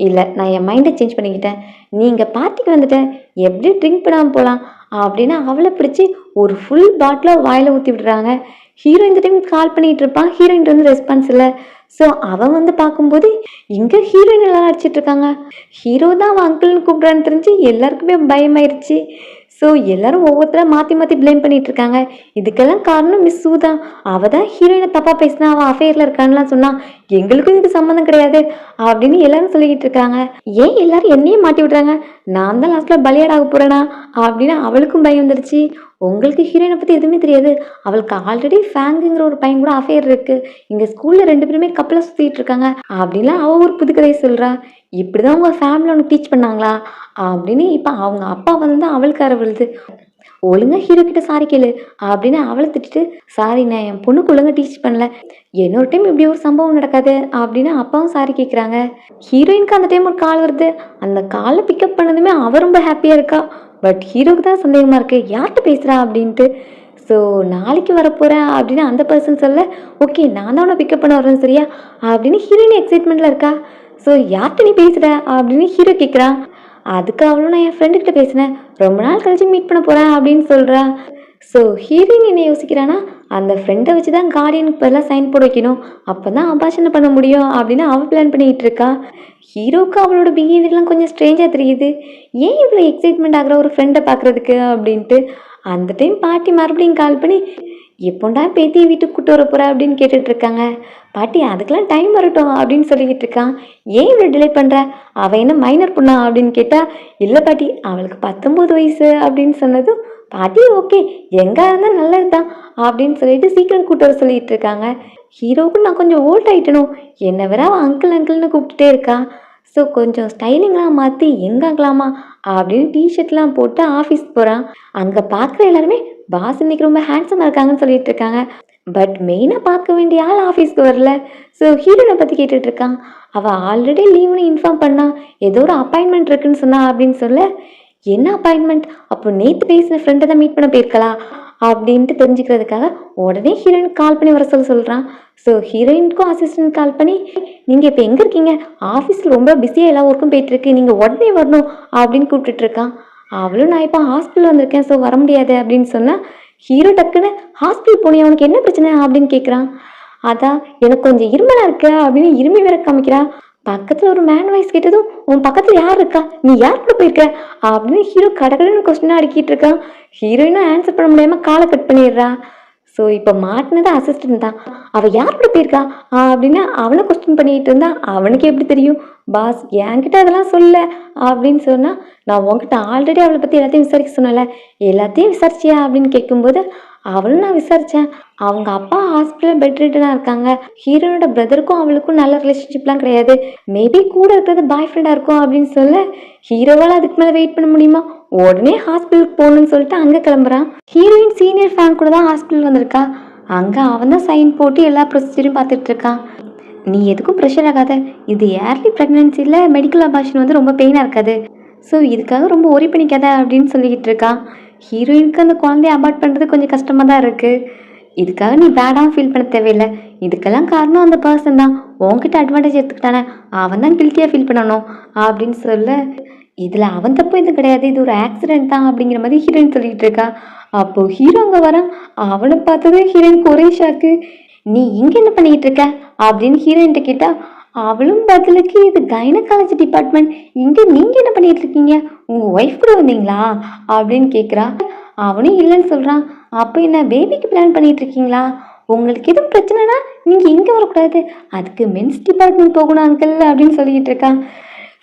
இல்லை, நான் என் மைண்டை சேஞ்ச் பண்ணிக்கிட்டேன், நீங்கள் பார்ட்டிக்கு வந்துட்டேன், எப்படி ட்ரிங்க் பண்ணாமல் போகலாம் அப்படின்னு அவளை பிடிச்சி ஒரு ஃபுல் பாட்டிலாக வாயில் ஊற்றி விடுறாங்க. ஹீரோ இந்த டைம் கால் பண்ணிகிட்டு இருப்பான், ஹீரோயின் வந்து ரெஸ்பான்ஸ் இல்லை. ஸோ அவன் வந்து பார்க்கும்போது இங்கே ஹீரோயின் எல்லாம் அடிச்சிட்டு இருக்காங்க. ஹீரோ தான் அவன் அங்கிள்னு கூப்பிட்றான்னு தெரிஞ்சு எல்லாருக்குமே பயமாயிருச்சு. ஸோ எல்லாரும் ஒவ்வொருத்தராக மாற்றி மாற்றி ப்ளேம் பண்ணிட்டு இருக்காங்க. இதுக்கெல்லாம் காரணம் மிஸ் சூ தான். அவள் தான் ஹீரோயினை தப்பாக பேசினா, அவள் அஃபேரில் இருக்கான்லாம் சொன்னான், எங்களுக்கும் இதுக்கு சம்மந்தம் கிடையாது அப்படின்னு எல்லாரும் சொல்லிக்கிட்டு இருக்காங்க. ஏன் எல்லாரும் என்னையும் மாட்டி விடுறாங்க, நான் தான் லாஸ்ட்டில் பலியாடாக போகிறேனா அப்படின்னு அவளுக்கும் பயம் வந்துடுச்சு. உங்களுக்கு ஹீரோயினை பற்றி எதுவுமே தெரியாது, அவளுக்கு ஆல்ரெடி ஃபேங்குங்கிற ஒரு பையன் கூட அஃபேர் இருக்குது, இங்கே ஸ்கூலில் 2 பேருமே கப்பலாக சுற்றிட்டு இருக்காங்க அப்படின்லாம் அவள் ஒரு புதுக்கதையை சொல்கிறா. இப்படி தான் உங்கள் ஃபேமிலி ஒன்று டீச் பண்ணாங்களா அப்படின்னு இப்போ அவங்க அப்பா வந்து அவளுக்கு அற விழுது. ஒழுங்கா ஹீரோ கிட்ட சாரி கேளு அப்படின்னு அவளை திட்டிட்டு, சாரி நான் என் பொண்ணுக்கு ஒழுங்கா டீச் பண்ணல, இன்னொரு டைம் இப்படி ஒரு சம்பவம் நடக்காது அப்படின்னு அப்பாவும் சாரி கேட்குறாங்க. ஹீரோயினுக்கு அந்த டைம் ஒரு கால் வருது. அந்த காலை பிக்கப் பண்ணதுமே அவ ரொம்ப ஹாப்பியாக இருக்கா. பட் ஹீரோக்கு தான் சந்தேகமாக இருக்குது, யார்கிட்ட பேசுகிறா அப்படின்ட்டு. ஸோ நாளைக்கு வரப்போகிறேன் அப்படின்னு அந்த பர்சன் சொல்ல, ஓகே நான் தான் உன்னை பிக்கப் பண்ண வரேன் சரியா அப்படின்னு ஹீரோயின் எக்ஸைட்மெண்ட்டில் இருக்கா. ஸோ யார்கிட்ட நீ பேசுகிற அப்படின்னு ஹீரோ கேட்குறான். அதுக்கு அவளும் நான் என் ஃப்ரெண்டுக்கிட்ட பேசினேன், ரொம்ப நாள் கழிச்சு மீட் பண்ண போகிறேன் அப்படின்னு சொல்கிறா. ஸோ ஹீரோயின் என்ன யோசிக்கிறான்னா, அந்த ஃப்ரெண்டை வச்சு தான் கார்டியனுக்கு பதிலாக சைன் போட வைக்கணும், அப்போ தான் அபாஷனை பண்ண முடியும் அப்படின்னு அவள் பிளான் பண்ணிக்கிட்டு இருக்கா. ஹீரோவுக்கு அவளோட பிஹேவியர்லாம் கொஞ்சம் ஸ்ட்ரேஞ்சாக தெரியுது. ஏன் இவ்வளோ எக்ஸைட்மெண்ட் ஆகிற ஒரு ஃப்ரெண்டை பார்க்குறதுக்கு அப்படின்ட்டு அந்த டைம் பாட்டி மறுபடியும் கால் பண்ணி, எப்போண்டா பேத்தியை வீட்டுக்கு கூட்டு வர போகிற அப்படின்னு கேட்டுட்ருக்காங்க. பாட்டி அதுக்கெல்லாம் டைம் வரட்டும் அப்படின்னு சொல்லிக்கிட்டு இருக்கான். ஏன் இவ்வளோ டிலே பண்ணுற, அவள் என்ன மைனர் பொண்ணா அப்படின்னு கேட்டால், இல்லை பாட்டி அவளுக்கு 19 வயசு அப்படின்னு சொன்னதும் பாட்டி ஓகே எங்கே இருந்தால் நல்லது தான் அப்படின்னு சொல்லிட்டு சீக்கிரம் கூட்டு வர சொல்லிட்டு இருக்காங்க. ஹீரோவுக்கு நான் கொஞ்சம் ஓல்ட் ஆகிட்டணும், என்னை வேற அவன் அங்கிள் அங்கிள்னு கூப்பிட்டுட்டே இருக்கான். ஸோ கொஞ்சம் ஸ்டைலிங்லாம் மாற்றி எங்காகலாமா அப்படின்னு டிஷர்ட்லாம் போட்டு ஆஃபீஸ் போகிறான். அங்கே பார்க்குற எல்லாருமே பாஸ் இன்னைக்கு ரொம்ப ஹேண்ட்ஸமாக இருக்காங்கன்னு சொல்லிட்டு இருக்காங்க. பட் மெயினாக பார்க்க வேண்டிய ஆள் ஆஃபீஸ்க்கு வரல. ஸோ ஹீரோனை பற்றி கேட்டுட்டு இருக்கான். அவள் ஆல்ரெடி லீவ்னு இன்ஃபார்ம் பண்ணா, ஏதோ ஒரு அப்பாயின்மெண்ட் இருக்குன்னு சொன்னா அப்படின்னு சொல்ல, என்ன அப்பாயின்மெண்ட், அப்போ நேற்று பேசின ஃப்ரெண்டை தான் மீட் பண்ண போயிருக்கலா அப்படின்ட்டு தெரிஞ்சுக்கிறதுக்காக உடனே ஹீரோயினுக்கு கால் பண்ணி வர சொல்கிறான். ஸோ ஹீரோயினுக்கும் அசிஸ்டன்ட் கால் பண்ணி, நீங்கள் இப்போ எங்கே இருக்கீங்க, ஆஃபீஸில் ரொம்ப பிஸியாக எல்லா ஒர்க்கும் போயிட்டுருக்கு, நீங்கள் உடனே வரணும் அப்படின்னு கூப்பிட்டுட்டு இருக்கான். அவளும் நான் இப்போ ஹாஸ்பிட்டல் வந்திருக்கேன், ஸோ வர முடியாது அப்படின்னு சொன்னால், ஹீரோ டக்குன்னு ஹாஸ்பிட்டல் போனியா, அவனுக்கு என்ன பிரச்சனை அப்படின்னு கேட்குறான். அதான் எனக்கு கொஞ்சம் இருமலாக இருக்கு அப்படின்னு இருமி வேற காமிக்கிறா. பக்கத்தில் ஒரு மேன் வாய்ஸ் கேட்டதும், உன் பக்கத்தில் யார் இருக்கா, நீ யார் கூட போயிருக்க அப்படின்னு ஹீரோ கடகடன்னு கொஸ்டினாக அடிக்கிட்டு இருக்கான். ஹீரோயினும் ஆன்சர் பண்ண முடியாமல் காலை கட் பண்ணிடுறா. ஸோ இப்போ மாட்டினது அசிஸ்டன்ட் தான். அவள் யார் கூட போயிருக்கா அப்படின்னு அவனை கொஸ்டின் பண்ணிட்டு இருந்தா. அவனுக்கு எப்படி தெரியும்? பாஸ் என்கிட்ட அதெல்லாம் சொல்ல அப்படின்னு சொன்னால், நான் உன்கிட்ட ஆல்ரெடி அவளை பற்றி எல்லாத்தையும் விசாரிக்க சொன்னல, எல்லாத்தையும் விசாரிச்சியா அப்படின்னு கேட்கும்போது, அவளும் நான் விசாரித்தேன். அவங்க அப்பா ஹாஸ்பிட்டலில் பெட் ரிட்டனாக இருக்காங்க. ஹீரோனோட பிரதருக்கும் அவளுக்கும் நல்ல ரிலேஷன்ஷிப்லாம் கிடையாது. மேபி கூட இருக்கிறது பாய் ஃப்ரெண்டாக இருக்கும் அப்படின்னு சொல்ல, ஹீரோவால் அதுக்கு மேலே வெயிட் பண்ண முடியுமா? உடனே ஹாஸ்பிட்டலுக்கு போகணும்னு சொல்லிட்டு அங்கே கிளம்புறான். ஹீரோயின் சீனியர் ஃபேன் கூட தான் ஹாஸ்பிட்டல் வந்திருக்கா. அங்கே அவன் தான் சைன் போட்டு எல்லா ப்ரொசீஜரையும் பார்த்துட்டு இருக்கான். நீ எதுக்கும் ப்ரெஷர் ஆகாத, இது ஏர்லி ப்ரெக்னென்சியில் மெடிக்கல் அபார்ஷன் வந்து ரொம்ப பெயினாக இருக்காது, ஸோ இதுக்காக ரொம்ப ஒரி பண்ணிக்காத அப்படின்னு சொல்லிக்கிட்டு இருக்கான். ஹீரோயினுக்கு அந்த குழந்தைய அபார்ட் பண்ணுறது கொஞ்சம் கஷ்டமாக தான் இருக்குது. இதுக்காக நீ பேடாக ஃபீல் பண்ண தேவையில்லை. இதுக்கெல்லாம் காரணம் அந்த பர்சன் தான், உன்கிட்ட அட்வான்டேஜ் எடுத்துக்கிட்டானே, அவன் தான் கில்ட்டியாக ஃபீல் பண்ணணும் அப்படின்னு சொல்ல, இதில் அவன் தப்பு எதுவும் கிடையாது, இது ஒரு ஆக்சிடென்ட் தான் அப்படிங்கிற மாதிரி ஹீரோயின் சொல்லிகிட்டு இருக்கா. அப்போது ஹீரோ அங்கே வரான். அவனை பார்த்தது ஹீரோயினுக்கு ஒரே ஷாக்கு. நீ இங்கே என்ன பண்ணிக்கிட்டு இருக்க அப்படின்னு ஹீரோயின்கிட்ட கேட்டால், அவளும் பதிலுக்கு இது கைனகாலஜி டிபார்ட்மெண்ட், இங்கே நீங்கள் என்ன பண்ணிகிட்டு இருக்கீங்க, உங்கள் ஒய்ஃப் கூட வந்தீங்களா அப்படின்னு கேட்குறா. அவனும் இல்லைன்னு சொல்கிறான். அப்போ என்ன பேபிக்கு பிளான் பண்ணிகிட்டு இருக்கீங்களா? உங்களுக்கு எதுவும் பிரச்சனைனா நீங்கள் இங்கே வரக்கூடாது, அதுக்கு மென்ஸ் டிபார்ட்மெண்ட் போகணும் அங்கிள் அப்படின்னு சொல்லிக்கிட்டு இருக்கான்.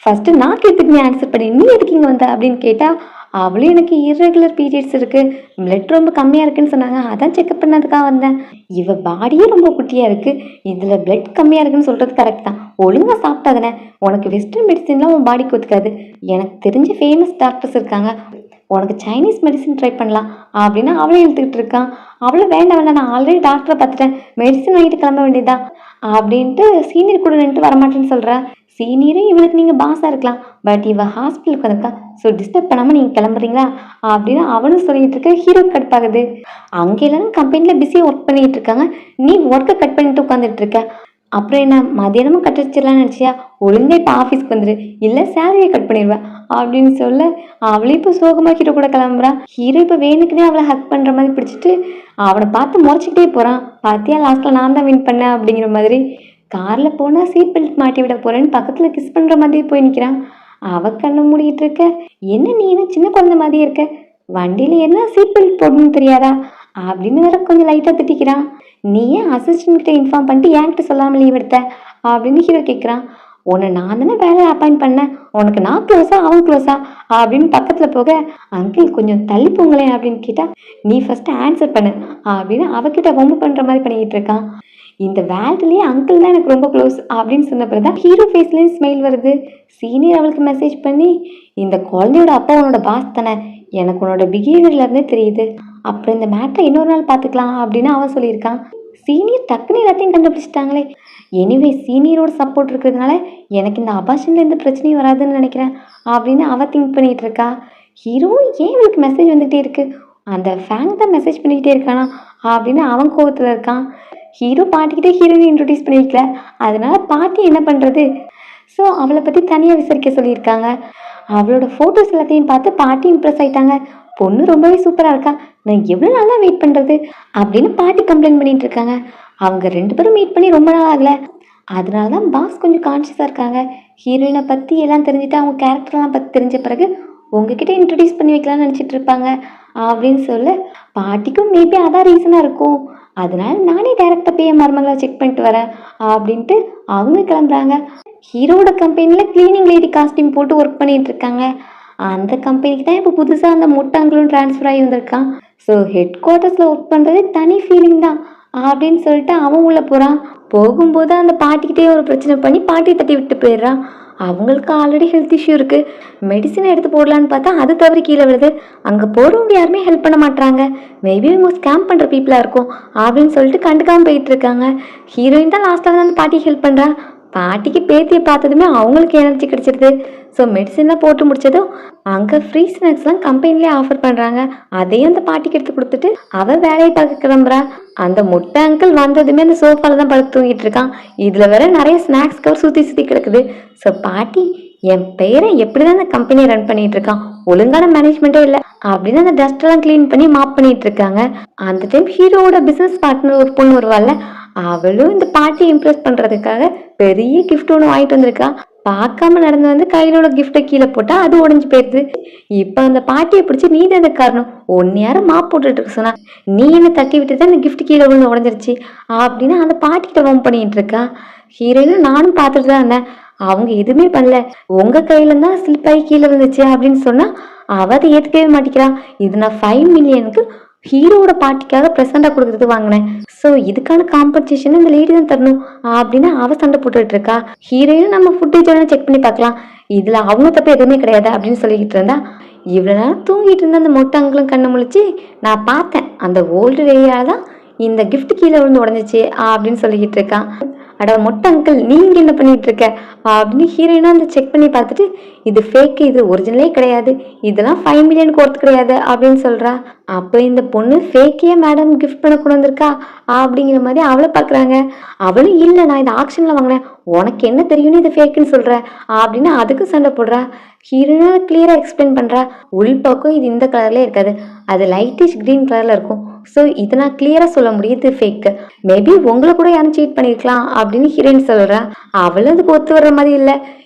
ஃபஸ்ட்டு நான் கேட்டுக்கு நீ ஆன்சர் பண்ணி, நீ எதுக்கு இங்கே வந்த அப்படின்னு கேட்டால், அவளும் எனக்கு இர்ரெகுலர் பீரியட்ஸ் இருக்குது, பிளட் ரொம்ப கம்மியாக இருக்குன்னு சொன்னாங்க, அதான் செக்அப் பண்ணதுக்காக வந்தேன். இவ பாடியே ரொம்ப குட்டியாக இருக்குது, இதில் பிளட் கம்மியாக இருக்குன்னு சொல்கிறது கரெக்ட் தான், ஒழுங்காக சாப்பிட்டாதானே, உனக்கு வெஸ்டர்ன் மெடிசின்லாம் உன் பாடிக்கு ஒத்துக்காது, எனக்கு தெரிஞ்ச ஃபேமஸ் டாக்டர்ஸ் இருக்காங்க, உனக்கு சைனீஸ் மெடிசின் ட்ரை பண்ணலாம் அப்படின்னு அவளே இழுத்துக்கிட்டு இருக்கான். அவளை வேண்டாம், நான் ஆல்ரெடி டாக்டரை பார்த்துட்டேன், மெடிசின் வாங்கிட்டு கிளம்ப வேண்டியதா அப்படின்ட்டு சீனியர் கூட நின்று வரமாட்டேன்னு சொல்கிறேன். சீனியரும் இவளுக்கு நீங்கள் பாஸாக இருக்கலாம், பட் இவள் ஹாஸ்பிட்டலுக்கு வந்திருக்கா, ஸோ டிஸ்டர்ப் பண்ணாமல் நீங்கள் கிளம்புறீங்களா அப்படின்னு அவனும் சொல்லிகிட்டு இருக்க. ஹீரோ கடுப்பாகுது. அங்கே எல்லாரும் கம்பெனியில் பிஸியாக ஒர்க் பண்ணிகிட்டு இருக்காங்க, நீ ஒர்க்கை கட் பண்ணிட்டு உட்காந்துட்டு இருக்க. அப்புறம் என்ன மதியானமும் கட் வச்சிடலான்னு நினச்சியா? ஒழுங்காக இப்போ ஆஃபீஸ்க்கு வந்துடு, இல்லை சேலரியை கட் பண்ணிடுவேன் அப்படின்னு சொல்ல, அவளே இப்போ சோகமாக ஹீரோ கூட கிளம்புறான். ஹீரோ இப்போ வேணுக்குனே அவளை ஹக் பண்ணுற மாதிரி பிடிச்சிட்டு அவனை பார்த்து முறைச்சிக்கிட்டே போகிறான். பார்த்தியா லாஸ்ட்டில் நான் தான் வின் பண்ணேன் அப்படிங்கிற மாதிரி. காரில் போனால் சீட் பெல்ட் மாட்டி விட போகிறேன்னு பக்கத்தில் கிஸ் பண்ணுற மாதிரி போய் நிற்கிறான். அவள் கண்ணை மூடிட்டு இருக்க. என்ன நீ என்ன சின்ன குழந்தை மாதிரி இருக்க, வண்டியில் என்ன சீட் பெல்ட் போடணும்னு தெரியாதா அப்படின்னு வேற கொஞ்சம் லைட்டாக திட்டிக்கிறான். நீ ஏன் அசிஸ்டன்ட்கிட்ட இன்ஃபார்ம் பண்ணிட்டு என்கிட்ட சொல்லாமல் லீவ் எடுத்த அப்படின்னு ஹீரோ கேட்குறான். உன்னை நான் தானே வேலையை அப்பாயிண்ட் பண்ணேன், உனக்கு நான் க்ளோஸா அவன் க்ளோஸா அப்படின்னு பக்கத்தில் போக, அங்கிள் கொஞ்சம் தள்ளி போங்களேன் அப்படின்னு கேட்டால், நீ ஃபஸ்ட்டு ஆன்சர் பண்ணு அப்படின்னு அவகிட்ட ரொம்ப பண்ணுற மாதிரி பண்ணிக்கிட்டு இருக்கான். இந்த வேல்ட்லேயே அங்கிள் தான் எனக்கு ரொம்ப க்ளோஸ் அப்படின்னு சொன்னப்பறம் தான் ஹீரோ ஃபேஸ்லேயும் ஸ்மைல் வருது. சீனியர் அவளுக்கு மெசேஜ் பண்ணி, இந்த குழந்தையோட அப்பா உன்னோட பாஸ் தானே, எனக்கு உன்னோட பிஹேவியர்லேருந்தே தெரியுது, அப்புறம் இந்த மேட்டரை இன்னொரு நாள் பார்த்துக்கலாம் அப்படின்னு அவன் சொல்லியிருக்கான். சீனியர் டக்குன்னு எல்லாத்தையும் கண்டுபிடிச்சிட்டாங்களே. எனிவே சீனியரோட சப்போர்ட் இருக்கிறதுனால எனக்கு இந்த அபார்ஷனில் எந்த பிரச்சனையும் வராதுன்னு நினைக்கிறேன் அப்படின்னு அவள் திங்க் பண்ணிகிட்டு இருக்கா. ஹீரோவும் ஏன் இவளுக்கு மெசேஜ் வந்துகிட்டே இருக்கு, அந்த ஃபேன் தான் மெசேஜ் பண்ணிக்கிட்டே இருக்கானா அப்படின்னு அவன் கோவத்தில் இருக்கான். ஹீரோ பாட்டிக்கிட்டே ஹீரோயினை இன்ட்ரடியூஸ் பண்ணிக்கல, அதனால பாட்டி என்ன பண்ணுறது, ஸோ அவளை பற்றி தனியாக விசாரிக்க சொல்லியிருக்காங்க. அவளோட ஃபோட்டோஸ் எல்லாத்தையும் பார்த்து பாட்டி இம்ப்ரெஸ் ஆகிட்டாங்க. பொண்ணு ரொம்பவே சூப்பராக இருக்கா, நான் எவ்வளோ நாளாக வெயிட் பண்ணுறது அப்படின்னு பாட்டி கம்ப்ளைண்ட் பண்ணிட்டு இருக்காங்க. அவங்க 2 பேரும் மீட் பண்ணி ரொம்ப நாள் ஆகலை, அதனால தான் பாஸ் கொஞ்சம் கான்ஷியஸாக இருக்காங்க. ஹீரோயினை பற்றி எல்லாம் தெரிஞ்சுட்டு அவங்க கேரக்டர்லாம் பற்றி தெரிஞ்ச பிறகு உங்ககிட்ட இன்ட்ரடியூஸ் பண்ணி வைக்கலாம்னு நினச்சிட்டு இருப்பாங்க அப்படின்னு சொல்ல, பாட்டிக்கும் மேபி அதான் ரீசனாக இருக்கும், அதனால நானே டேரக்டாக போய் என் மருமகளை செக் பண்ணிட்டு வரேன் அப்படின்ட்டு அவங்க கிளம்புறாங்க. ஹீரோட கம்பெனியில் கிளீனிங் லேடி காஸ்டியூம் போட்டு ஒர்க் பண்ணிட்டு இருக்காங்க. அந்த கம்பெனிக்கு தான் இப்போ புதுசாக அந்த மொட்டாங்களும் ட்ரான்ஸ்ஃபர் ஆகி வந்திருக்கான். ஸோ ஹெட் குவார்ட்டர்ஸில் ஒர்க் பண்ணுறது தனி ஃபீலிங் தான் அப்படின்னு சொல்லிட்டு அவன் உள்ளே போகிறான். போகும்போது அந்த பாட்டிக்கிட்டே ஒரு பிரச்சனை பண்ணி பாட்டியை தட்டி விட்டு போயிடுறான். அவங்களுக்கு ஆல்ரெடி ஹெல்த் இஷ்யூ இருக்குது, மெடிசனை எடுத்து போடலான்னு பார்த்தா அது தவறி கீழே விழுது. அங்கே போகிறவங்க யாருமே ஹெல்ப் பண்ண மாட்டாங்க, மேபி இவங்க ஸ்கேம் பண்ணுற பீப்புளாக இருக்கும் அப்படின்னு சொல்லிட்டு கண்டுக்காமல் போயிட்டு இருக்காங்க. ஹீரோயின் தான் லாஸ்ட்டாக வந்து அந்த பாட்டிக்கு ஹெல்ப் பண்ணுறா. பாட்டிக்கு பேத்தியை பார்த்ததுமே அவங்களுக்கு எனர்ஜி கிடச்சிருது. ஸோ மெடிசன்லாம் போட்டு முடிச்சதும் அங்கே ஃப்ரீ ஸ்நாக்ஸ்லாம் கம்பெனிலே ஆஃபர் பண்ணுறாங்க. அதையும் அந்த பாட்டிக்கு எடுத்து கொடுத்துட்டு அவள் வேலையை பார்க்க கிளம்புறா. அந்த முட்டை அங்கிள் வந்ததுமே அந்த சோஃபாவில் தான் படுத்து தூங்கிட்டு இருக்கான். இதில் வேற நிறைய ஸ்நாக்ஸ் கவர் சுற்றி சுற்றி கிடக்குது. ஸோ பாட்டி என் பேரை எப்படி தான் அந்த கம்பெனியை ரன் பண்ணிட்டு இருக்கான், ஒழுங்கான மேனேஜ்மெண்ட்டே இல்லை அப்படின்னு அந்த டஸ்டெல்லாம் க்ளீன் பண்ணி மாப் பண்ணிட்டு இருக்காங்க. அந்த டைம் ஹீரோவோட பிஸ்னஸ் பார்ட்னர் ஒரு பொண்ணு வருவாள்ல, அவளும் இந்த பாட்டியை இம்ப்ரெஸ் பண்ணுறதுக்காக பெரிய கிஃப்ட் ஒன்று வாங்கிட்டு வந்திருக்கா. பார்க்காம நடந்து வந்து கையில உள்ள கிஃப்ட்டை கீழே போட்டா அது உடைஞ்சு போயிடுது. இப்போ அந்த பாட்டியை பிடிச்சி நீ தான் அதுக்கு காரணம். ஒன்னு யாரும் மாப் போட்டுட்டு இருக்க சொன்னா, நீ என்ன தட்டி விட்டு தான் இந்த கிஃப்ட் கீழே விழுந்து உடஞ்சிருச்சு அப்படின்னு அந்த பாட்டிகிட்ட வம்பு பண்ணிட்டு இருக்கா. ஹீரோயினும் நானும் பார்த்துட்டு தான் இருந்தேன். அவங்க எதுவுமே பண்ணல, உங்க கையில தான் ஸ்லிப் ஆகி கீழே விழுந்துச்சு அப்படின்னு சொன்னா அவ அதை ஏத்துக்கவே மாட்டேங்கிறா. இது நான் 5 மில்லியனுக்கு ஹீரோவோட பாட்டிக்காக ப்ரெசண்டா கொடுக்கறது வாங்கினேன். ஸோ இதுக்கான காம்பன்சேஷன் இந்த லேடி தான் தரணும் அப்படின்னு அவ சண்டை போட்டுட்டு இருக்கா. ஹீரோயினும் நம்ம ஃபுட்டேஜோட செக் பண்ணி பார்க்கலாம், இதுல அவங்க தப்பு எதுவுமே கிடையாது அப்படின்னு சொல்லிக்கிட்டு இருந்தா. இவ்வளவு நேரம் தூங்கிட்டு இருந்த அந்த மொட்டை அங்கிளும் கண்ணை முழிச்சு நான் பார்த்தேன், அந்த ஓல்டு லேடியால தான் இந்த கிஃப்ட் கீழே விழுந்து உடஞ்சிச்சு அப்படின்னு சொல்லிக்கிட்டு இருக்கான். அட மொட்டை அங்கிள் நீங்க என்ன பண்ணிட்டு இருக்க அப்படின்னு ஹீரோயினும் அந்த செக் பண்ணி பார்த்துட்டு இது ஃபேக்கு, இது ஒரிஜினலே கிடையாது, இதெல்லாம் 5 மில்லியனுக்கு ஒர்த்து கிடையாது அப்படின்னு சொல்றா. அப்போ இந்த பொண்ணு ஃபேக்கே மேடம் கிஃப்ட் பண்ண கொண்டு வந்திருக்கா அப்படிங்கிற மாதிரி அவளை பார்க்குறாங்க. அவளும் இல்லை நான் இதை ஆக்ஷனில் வாங்கினேன், உனக்கு என்ன தெரியும்னு இது ஃபேக்குன்னு சொல்கிற அப்படின்னு அதுக்கு சண்டை போடுறா. ஹீரோயினாக கிளியராக எக்ஸ்பிளைன் பண்ணுறா, உள் பக்கம் இது இந்த கலர்லேயே இருக்காது, அது லைட்டிஷ் க்ரீன் கலரில் இருக்கும். ஸோ இதை நான் கிளியராக சொல்ல முடியுது ஃபேக்கு, மேபி உங்களை கூட யாரும் சீட் பண்ணியிருக்கலாம் அப்படின்னு ஹீரோயின் சொல்கிறா. அவளும் அதுக்கு ஒத்து வர்ற மாதிரி இல்லை,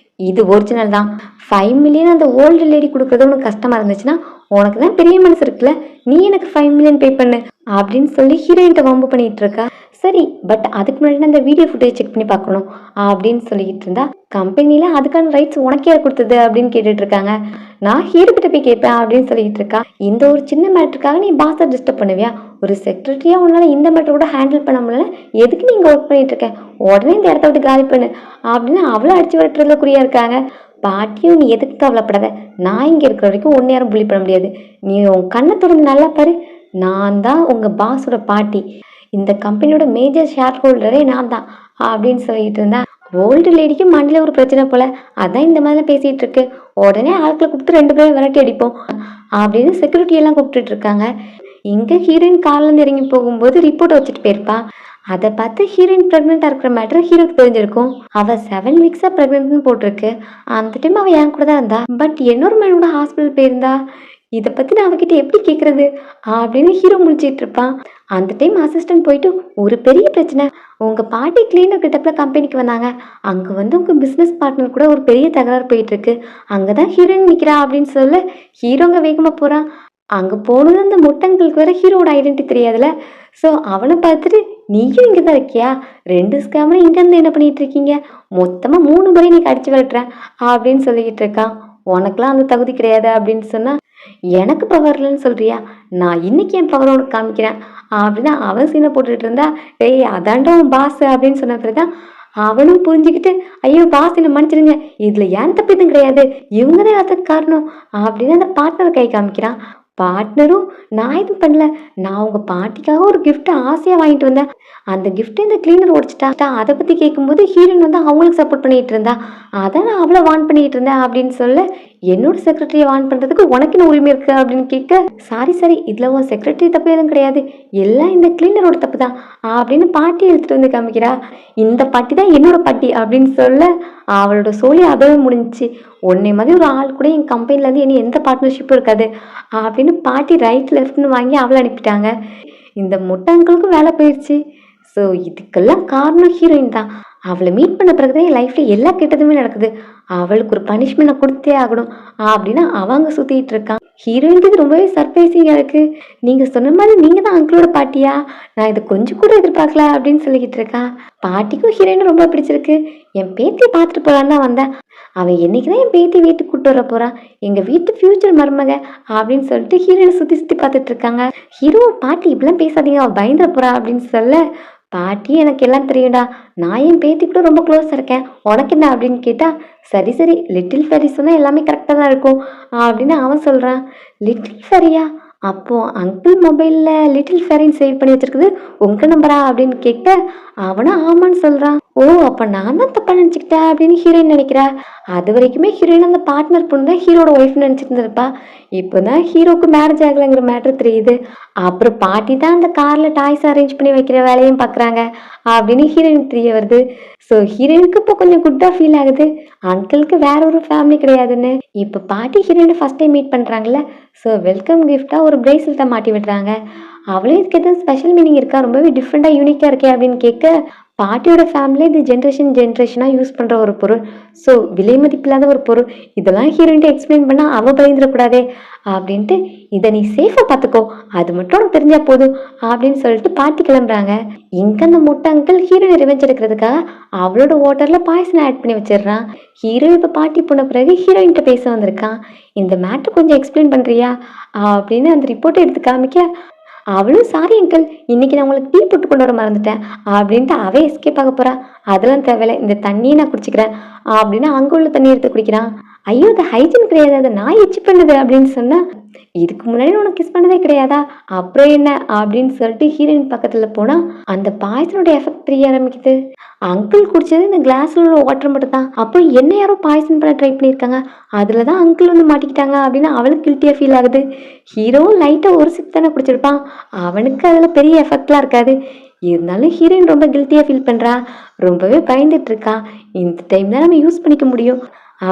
இது ஒரிஜினல் தான். 5 மில்லியன் அந்த ஓல்டு லேடி கொடுக்குறது உனக்கு கஷ்டமாக இருந்துச்சுன்னா உனக்கு தான் பெரிய மனசு இருக்குல்ல, நீ எனக்கு 5 மில்லியன் பே பண்ணு அப்படின்னு சொல்லி ஹீரோயின்ட்ட வம்பு பண்ணிட்டு இருக்கா. சரி பட் அதுக்கு முன்னாடி அந்த வீடியோ ஃபுட்டேஜ் செக் பண்ணி பார்க்கணும் அப்படின்னு சொல்லிக்கிட்டு இருந்தா. கம்பெனியில் அதுக்கான ரைட்ஸ் உனக்கே யார் கொடுத்தது அப்படின்னு கேட்டுட்டு இருக்காங்க. நான் ஹீரோ கிட்ட போய் கேட்பேன் அப்படின்னு சொல்லிட்டு இருக்கா. இந்த ஒரு சின்ன மேட்டருக்காக நீ பாஸை டிஸ்டர்ப் பண்ணுவியா? ஒரு செக்ரட்டரியா உன்னால இந்த மேட்டர் கூட ஹேண்டில் பண்ண முடியல, எதுக்கு நீங்க ஒர்க் பண்ணிட்டு இருக்க, உடனே இந்த இடத்த விட்டு காலி பண்ணு அப்படின்னு அவளை அடிச்சு விட்டுறதுல குறியா இருக்காங்க. பாட்டியும் நீ எதுக்கு கவலைப்படாத, நான் இங்கே இருக்கிற வரைக்கும் ஒன்று யாரும் புள்ளி பண்ண முடியாது, நீ உன் கண்ணை திறந்து நல்லா பாரு, நான் தான் உங்கள் பாஸோட பாட்டி, இந்த கம்பெனியோட மேஜர் ஷேர் ஹோல்டரே நான் தான் அப்படின்னு சொல்லிட்டு இருந்தா. ஓல்டு லேடிக்கு மண்டியில் ஒரு பிரச்சனை போல, அதான் இந்த மாதிரி பேசிகிட்டு இருக்கு, உடனே ஆட்களை கூப்பிட்டு 2 பேரும் விரட்டி அடிப்போம் அப்படின்னு செக்யூரிட்டி எல்லாம் கூப்பிட்டுட்டு இருக்காங்க. இங்கே ஹீரோயின் கார்லேருந்து இறங்கி போகும்போது ரிப்போர்ட் வச்சுட்டு போயிருப்பா. அதை பார்த்து ஹீரோயின் ப்ரெக்னெண்ட்டாக இருக்கிற மேட்ரு ஹீரோக்கு தெரிஞ்சிருக்கும். அவள் 7 வீக்ஸாக ப்ரெக்னென்ட்னு போட்டிருக்கு. அந்த டைம் அவள் என் கூட தான் இருந்தா, பட் இன்னொரு மேன் கூட ஹாஸ்பிட்டல் போயிருந்தா. இதை பற்றி நான் அவகிட்ட எப்படி கேட்குறது அப்படின்னு ஹீரோ முடிச்சிட்டு இருப்பான். அந்த டைம் அசிஸ்டன்ட் போயிட்டு ஒரு பெரிய பிரச்சனை, உங்கள் பாட்டி கிளீனர் கிட்டப்பில் கம்பெனிக்கு வந்தாங்க, அங்கே வந்து உங்கள் பிஸ்னஸ் பார்ட்னர் கூட ஒரு பெரிய தகராறு போயிட்டுருக்கு, அங்கே தான் ஹீரோயின் நிற்கிறா அப்படின்னு சொல்ல ஹீரோங்க வேகமாக போகிறான். அங்கே போனது அந்த மொட்டங்களுக்கு வேற ஹீரோட ஐடென்டிட்டி தெரியாதுல்ல. ஸோ அவனை பார்த்துட்டு நீயும் இங்கே தான் இருக்கியா, 2 ஸ்கேமரும் இங்கேருந்து என்ன பண்ணிட்டு இருக்கீங்க, மொத்தமாக 3 முறை நீ கடிச்சு விரட்டுறேன் அப்படின்னு சொல்லிக்கிட்டு இருக்கான். உனக்குலாம் அந்த தகுதி கிடையாது அப்படின்னு சொன்னால் எனக்கு பவர் இல்லைன்னு சொல்றியா, நான் இன்னைக்கு என் பவர் உனக்கு காமிக்கிறேன் அப்படின்னு அவன் சீனை போட்டுட்டு இருந்தா. டேய் அதாண்டா உன் பாஸ் அப்படின்னு சொன்ன பிறகுதான் அவனும் புரிஞ்சுக்கிட்டு ஐயோ பாஸ் என்ன மன்னிச்சிருங்க, இதில் ஏன் தப்பு எதுவும் கிடையாது, இவங்க தான் அதுக்கு காரணம் அப்படின்னு அந்த பார்ட்னர் கை காமிக்கிறான். பார்ட்னரும் நான் எதுவும் பண்ணல, நான் உங்கள் பாட்டிக்காக ஒரு கிஃப்ட்டை ஆசையாக வாங்கிட்டு வந்தேன், அந்த கிஃப்ட் இந்த கிளீனர் உடைச்சிட்டா, அதை பற்றி கேட்கும்போது ஹீரோயின் வந்து அவங்களுக்கு சப்போர்ட் பண்ணிட்டு இருந்தா, அதை நான் அவளை வான் பண்ணிட்டு இருந்தேன் அப்படின்னு சொல்ல என்னோட செக்ரட்டரியை வான் பண்ணுறதுக்கு உனக்கு என்ன உரிமை இருக்குது அப்படின்னு கேட்க, சாரி இதில் உன் செக்ரட்டரி தப்பு எதுவும் கிடையாது, எல்லாம் இந்த கிளீனரோட தப்பு தான் அப்படின்னு பாட்டி எடுத்துகிட்டு வந்து காமிக்கிறா. இந்த பாட்டி தான் என்னோட பாட்டி அப்படின்னு சொல்ல அவளோட சோழி அதோட முடிஞ்சிச்சு. உன்னை மாதிரி ஒரு ஆள் கூட என் கம்பெனிலேருந்து இனி எந்த பார்ட்னர்ஷிப்பும் இருக்காது அப்படின்னு பாட்டி ரைட் லெஃப்ட்னு வாங்கி அவளை அனுப்பிட்டாங்க. இந்த மொட்டை அங்கிளுக்கும் வேலை போயிடுச்சு. ஸோ இதுக்கெல்லாம் காரணம் ஹீரோயின் தான். அவளை மீட் பண்ண பிறகுதான் என் லைஃப்பில் எல்லா கெட்டதுமே நடக்குது, அவளுக்கு ஒரு பனிஷ்மெண்ட் நான் கொடுத்தே ஆகணும் அப்படின்னு அவங்க சுற்றிட்டு இருக்கான். ஹீரோயினுக்கு இது ரொம்பவே சர்ப்ரைசிங்காக இருக்குது. நீங்கள் சொன்ன மாதிரி நீங்கள் தான் அங்கிளோட பாட்டியா, நான் இதை கொஞ்சம் கூட எதிர்பார்க்கல அப்படின்னு சொல்லிக்கிட்டு இருக்கான். பாட்டிக்கும் ஹீரோயினும் ரொம்ப பிடிச்சிருக்கு, என் பேத்தியை பார்த்துட்டு போகலான்னு தான் வந்தேன், அவன் என்னைக்கு தான் என் பேத்தி வீட்டுக்கு கூப்பிட்டு வர போகிறான், எங்கள் வீட்டு ஃப்யூச்சர் மருமக அப்படின்னு சொல்லிட்டு ஹீரோயினை சுற்றி சுற்றி பார்த்துட்டு இருக்காங்க. ஹீரோ பாட்டி இப்படிலாம் பேசாதீங்க, அவள் பயந்துட போகிறா அப்படின்னு சொல்ல பாட்டி எனக்கு எல்லாம் தெரியும்டா, நான் என் பேத்தி கூட ரொம்ப க்ளோஸாக இருக்கேன், உனக்கு என்ன அப்படின்னு கேட்டால் சரி லிட்டில் ஃபெரி சொன்னால் எல்லாமே கரெக்டாக தான் இருக்கும் அப்படின்னு அவன் சொல்கிறான். லிட்டில் ஃபெரியா, அப்போது அங்கிள் மொபைலில் லிட்டில் ஃபெரின்னு சேவ் பண்ணி வச்சுருக்குது உங்கள் நம்பரா அப்படின்னு கேட்க அவனும் ஆமான்னு சொல்கிறான். ஓ அப்போ நான் தான் தப்பாக நினச்சிக்கிட்டேன் அப்படின்னு ஹீரோயின் நினைக்கிறா. அது வரைக்குமே ஹீரோயின் அந்த பார்ட்னர் பொண்ணு தான் ஹீரோட ஒய்ஃப்னு நினச்சிட்டு இருந்திருப்பா. இப்போ தான் ஹீரோக்கு மேரேஜ் ஆகலைங்கிற மேட்ரு தெரியுது. அப்புறம் பாட்டி தான் அந்த காரில் டாய்ஸ் அரேஞ்ச் பண்ணி வைக்கிற வேலையும் பார்க்குறாங்க அப்படின்னு ஹீரோயின் தெரிய வருது. ஸோ ஹீரோயினுக்கு இப்போ கொஞ்சம் குட்டாக ஃபீல் ஆகுது, அங்கிளுக்கு வேற ஒரு ஃபேமிலி கிடையாதுன்னு. இப்போ பாட்டி ஹீரோயினை ஃபர்ஸ்ட் டைம் மீட் பண்ணுறாங்கல்ல, ஸோ வெல்கம் கிஃப்டாக ஒரு பிரேஸ்லெட்டை மாட்டி விடுறாங்க. அவளே இதுக்கு எதுவும் ஸ்பெஷல் மீனிங் இருக்கா, ரொம்பவே டிஃப்ரெண்ட்டாக யூனிக்காக இருக்கே அப்படின்னு கேட்க பாட்டியோட ஃபேமிலியில் இது ஜென்ரேஷனாக யூஸ் பண்ணுற ஒரு பொருள். ஸோ விலை மதிப்பில்லாத ஒரு பொருள். இதெல்லாம் ஹீரோயின்ட்டு எக்ஸ்பிளைன் பண்ணால் அவள் பயந்துடக்கூடாதே அப்படின்ட்டு, இதை நீ சேஃபாக பார்த்துக்கோ, அது மட்டும் உனக்கு தெரிஞ்சா போதும் அப்படின்னு சொல்லிட்டு பாட்டி கிளம்புறாங்க. இங்கே அந்த முட்டை அங்கிள் ஹீரோயின் ரிவெஞ்ச் எடுக்கிறதுக்காக அவளோட வாட்டரில் பாய்சனை ஆட் பண்ணி வச்சிடுறான். ஹீரோ இப்போ பாட்டி போன பிறகு ஹீரோயின்கிட்ட பேச வந்திருக்கான். இந்த மேட்ரு கொஞ்சம் எக்ஸ்பிளைன் பண்ணுறியா அப்படின்னு அந்த ரிப்போர்ட்டை எடுத்து காமிக்க, அவளும் சாரி அங்கிள், இன்னைக்கு நான் உங்களுக்கு டீ போட்டு கொண்டு வர மறந்துட்டேன் அப்படின்ட்டு அவ எஸ்கேப் ஆக போறா. அதெல்லாம் தேவையில்லை, இந்த தண்ணியை நான் குடிச்சிக்கிறேன் அப்படின்னு அங்கே உள்ள தண்ணி எடுத்து குடிக்கிறான். ஐயோ அது ஹைஜீன் கிடையாது, அதை நான் எச்சு பண்ணுது அப்படின்னு சொன்னா, இதுக்கு முன்னாடி உனக்கு கிஸ் பண்ணதே கிடையாதா, அப்புறம் என்ன அப்படின்னு சொல்லிட்டு ஹீரோயின் பக்கத்துல போனா அந்த பாய்சனோட எஃபெக்ட் தெரிய ஆரம்பிக்குது. அங்கிள் குடிச்சது இந்த கிளாஸ்ல உள்ள வாட்டர் மட்டும் தான். அப்போ என்ன யாரோ பாய்சன் பண்ண ட்ரை பண்ணியிருக்காங்க, அதுலதான் அங்கிள் வந்து மாட்டிக்கிட்டாங்க அப்படின்னு அவளுக்கு கில்ட்டியா ஃபீல் ஆகுது. ஹீரோ லைட்டா ஒரு சிப் தானே குடிச்சிருப்பான், அவனுக்கு அதுல பெரிய எஃபெக்ட்லாம் இருக்காது. இருந்தாலும் ஹீரோயின் ரொம்ப கில்ட்டியா ஃபீல் பண்றா, ரொம்பவே பயந்துட்டு இருக்கா. இந்த டைம் தான் நம்ம யூஸ் பண்ணிக்க முடியும்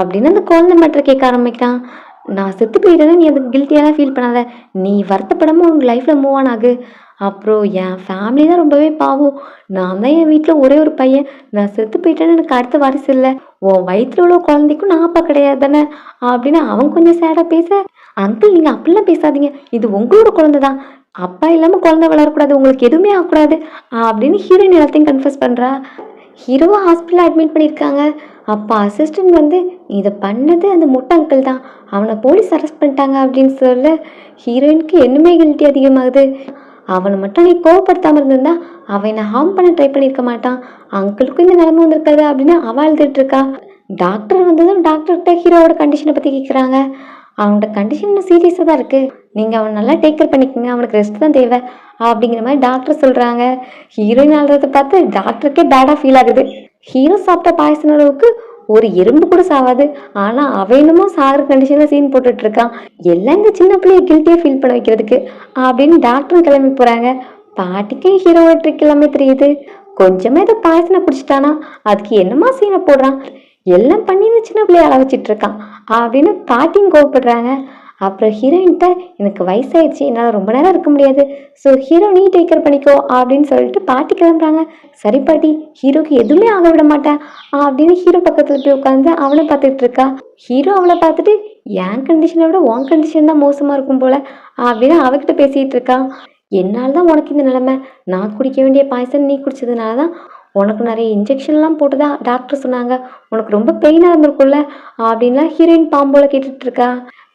அப்படின்னு அந்த குழந்தை மேட்டர் கேட்க ஆரம்பிக்கிறான். நான் செத்து போயிட்டேன்னா நீ அதுக்கு கில்ட்டியெல்லாம் ஃபீல் பண்ணாத, நீ வருத்தப்படாமல் உங்கள் லைஃப்பில் மூவ் ஆன் ஆகு. அப்புறம் என் ஃபேமிலி தான் ரொம்பவே பாவம், நான் தான் என் வீட்டில் ஒரே ஒரு பையன், நான் செத்து போயிட்டேன்னு எனக்கு அடுத்த வாரிசு இல்லை, உன் வயிற்றுல உள்ள குழந்தைக்கும் நான் அப்பா கிடையாது தானே அப்படின்னு அவன் கொஞ்சம் சேடாக பேச, அங்கிள் நீங்கள் அப்படிலாம் பேசாதீங்க, இது உங்களோட குழந்தை தான், அப்பா இல்லாமல் குழந்தை வளரக்கூடாது, உங்களுக்கு எதுவுமே ஆகக்கூடாது அப்படின்னு ஹீரோயின் எல்லாத்தையும் கன்ஃபர்ஸ் பண்ணுறா. ஹீரோவை ஹாஸ்பிட்டலில் அட்மிட் பண்ணியிருக்காங்க. அப்போ அசிஸ்டன்ட் வந்து இதை பண்ணது அந்த முட்டை அங்கிள் தான், அவனை போலீஸ் அரெஸ்ட் பண்ணிட்டாங்க அப்படின்னு சொல்ல ஹீரோயினுக்கு இன்னுமே கில்ட்டி அதிகமாகுது. அவனை மட்டும் நீ கோவப்படுத்தாமல் இருந்திருந்தா அவனை ஹார்ம் பண்ண ட்ரை பண்ணியிருக்க மாட்டான், அங்கிளுக்கும் இந்த நிலைமை வந்திருக்காது அப்படின்னு அவள் அழுதுட்டு இருக்கா. டாக்டர் வந்ததும் டாக்டர்கிட்ட ஹீரோவோட கண்டிஷனை பற்றி கேட்குறாங்க. அவனோட கண்டிஷன் இன்னும் சீரியஸாக தான் இருக்குது, நீங்கள் அவனை நல்லா டேக் கேர் பண்ணிக்கோங்க, அவனுக்கு ரெஸ்ட் தான் தேவை அப்படிங்கிற மாதிரி டாக்டர் சொல்கிறாங்க. ஹீரோயின் ஆடுறதை பார்த்து டாக்டருக்கே பேடாக ஃபீல் ஆகுது. ஹீரோ சாப்பிட்ட பாய்சன் அளவுக்கு ஒரு எறும்பு கூட சாவாது, ஆனால் அவன் என்னமோ சாகிற கண்டிஷனில் சீன் போட்டுட்டு இருக்கான், எல்லாம் இந்த சின்ன பிள்ளைய கில்ட்டியாக ஃபீல் பண்ண வைக்கிறதுக்கு அப்படின்னு டாக்டரும் கிளம்பி போகிறாங்க. பாட்டிக்கு ஹீரோவோட ட்ரிக் எல்லாமே தெரியுது. கொஞ்சமாக இதை பாய்சனை குடிச்சிட்டானா அதுக்கு என்னமா சீனை போடுறான், எல்லாம் பண்ணி இந்த சின்ன பிள்ளைய அள வச்சிட்டு இருக்கான் அப்படின்னு பாட்டியும் கோவப்படுறாங்க. அப்புறம் ஹீரோயின்கிட்ட எனக்கு வயசாயிடுச்சு, என்னால் ரொம்ப நேரம் இருக்க முடியாது, ஸோ ஹீரோ நீ டேக் கேர் பண்ணிக்கோ அப்படின்னு சொல்லிட்டு பாட்டி கிளம்புறாங்க. சரி பாட்டி, ஹீரோக்கு எதுவுமே ஆக விட மாட்டேன் அப்படின்னு ஹீரோ பக்கத்தில் போய் உட்காந்து அவனை பார்த்துட்டு இருக்கா. ஹீரோ அவளை பார்த்துட்டு என் கண்டிஷனை விட உன் கண்டிஷன் தான் மோசமாக இருக்கும் போல அப்படின்னு அவகிட்ட பேசிகிட்டு இருக்கான். என்னால் தான் உனக்கு இந்த நிலைமை, நான் குடிக்க வேண்டிய பாய்சன் நீ குடிச்சதுனால தான் உனக்கு நிறைய இன்ஜெக்ஷன்லாம் போட்டுதான் டாக்டர் சொன்னாங்க, உனக்கு ரொம்ப பெயினாக இருந்திருக்கும்ல அப்படின்லாம் ஹீரோயின் பாம்போல கேட்டுட்டு இருக்கா.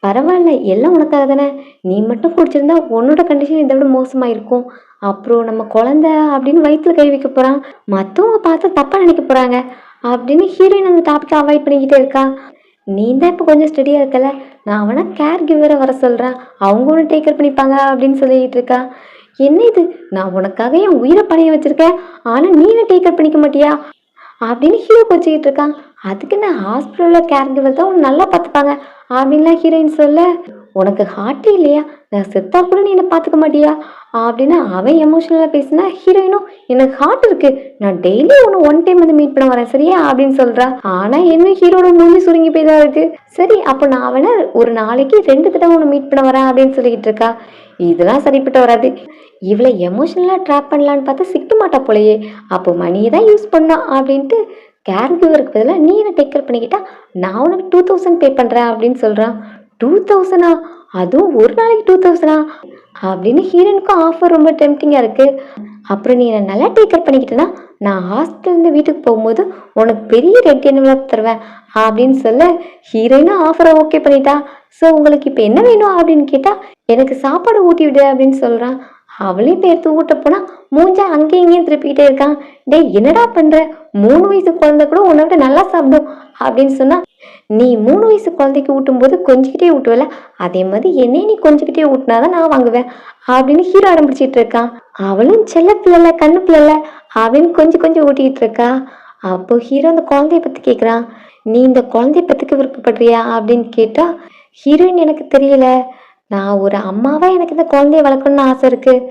பரவாயில்ல, எல்லாம் உனக்காக தானே, நீ மட்டும் குடிச்சிருந்தா உன்னோட கண்டிஷன் இதை விட மோசமாக இருக்கும், அப்புறம் நம்ம குழந்தை அப்படின்னு வயிற்றுல கை வைக்க போகிறான், மற்றவங்க பார்த்து தப்பாக நினைக்க போகிறாங்க அப்படின்னு ஹீரோயின் அந்த டாப்பிக்கை அவாய்ட் பண்ணிக்கிட்டே இருக்கா. நீ தான் இப்போ கொஞ்சம் ஸ்டடியாக இருக்கல, நான் அவனை கேர் கிவரை வர சொல்கிறேன், அவங்க ஒன்று டேக் கேர் பண்ணிப்பாங்க அப்படின்னு சொல்லிக்கிட்டு இருக்கா. என்ன இது, நான் உனக்காக என் உயிரை பணைய வச்சுருக்கேன், ஆனால் நீ என்ன டேக் கேர் பண்ணிக்க மாட்டியா அப்படின்னு ஹீரோ வச்சுக்கிட்டு இருக்கான். அதுக்கு நான் ஹாஸ்பிட்டலில் கேர் கிவர் தான் உன்னை நல்லா பார்த்துப்பாங்க அப்படின்லாம் ஹீரோயின் சொல்ல, உனக்கு ஹார்ட்டே இல்லையா, நான் செத்தா கூட நீ என்னை பார்த்துக்க மாட்டியா அப்படின்னு அவன் எமோஷனலாக பேசினா, ஹீரோயினும் எனக்கு ஹார்ட் இருக்கு, நான் டெய்லி ஒன்று ஒன் டைம் வந்து மீட் பண்ண வரேன் சரியா அப்படின்னு சொல்கிறா. ஆனால் என்ன ஹீரோட மூஞ்சி சுருங்கி போய் தான் இருக்கு. சரி அப்போ நான் அவனை ஒரு நாளைக்கு 2 தடவை ஒன்று மீட் பண்ண வரேன் அப்படின்னு சொல்லிக்கிட்டு இருக்கா. இதெல்லாம் சரிப்பட்டு வராது, இவளை எமோஷனலாக ட்ராப் பண்ணலான்னு பார்த்தா சிக்க மாட்டா போலையே, அப்போ மணியை தான் யூஸ் பண்ணான் அப்படின்ட்டு கேர் கிவருக்கு பதிலாக நீ என்ன டேக் கேர் பண்ணிக்கிட்டா நான் உனக்கு 2000 பே பண்ணுறேன் அப்படின்னு சொல்கிறான். 2000 அதுவும் ஒரு நாளைக்கு 2000 அப்படின்னு ஹீரோனுக்கும் ஆஃபர் ரொம்ப டெம்டிங்காக இருக்குது. அப்புறம் நீ என்னை நல்லா டேக் கேர் பண்ணிக்கிட்டேன்னா நான் ஹாஸ்பிட்டல்லேருந்து வீட்டுக்கு போகும்போது உனக்கு பெரிய ரெட் என்வலப் தருவேன் அப்படின்னு சொல்ல, ஹீரோயினும் ஆஃபரை ஓகே பண்ணிட்டா. ஸோ உங்களுக்கு இப்போ என்ன வேணும் அப்படின்னு கேட்டால் எனக்கு சாப்பாடு ஊட்டி விடு அப்படின்னு சொல்கிறான். அவளையும் இப்போ எடுத்து ஊட்ட போனால் மூஞ்சா அங்கேயும் இங்கேயும் திருப்பிக்கிட்டே இருக்கான். டே என்னடா பண்ணுற, 3 வயசு குழந்தை கூட உன்னை விட நல்லா சாப்பிடும் அப்படின்னு சொன்னால், நீ 3 வயசு குழந்தைக்கு ஊட்டும் போது கொஞ்சிக்கிட்டே ஊட்டுவல, அதே மாதிரி என்னையும் நீ கொஞ்சிக்கிட்டே ஊட்டினாதான் நான் வாங்குவேன் அப்படின்னு ஹீரோ அடம் பிடிச்சிட்டு இருக்கான். அவளும் செல்ல பிள்ளை கண்ணு பிள்ளை அப்படின்னு கொஞ்சம் கொஞ்சம் ஊட்டிக்கிட்டு இருக்கா. அப்போ ஹீரோ அந்த குழந்தைய பற்றி கேட்குறான். நீ இந்த குழந்தைய பற்றிக்க விருப்பப்படுறியா அப்படின்னு கேட்டால், ஹீரோயின் எனக்கு தெரியல, நான் ஒரு அம்மாவாக எனக்கு இந்த குழந்தைய வளர்க்கணும்னு ஆசை இருக்குது,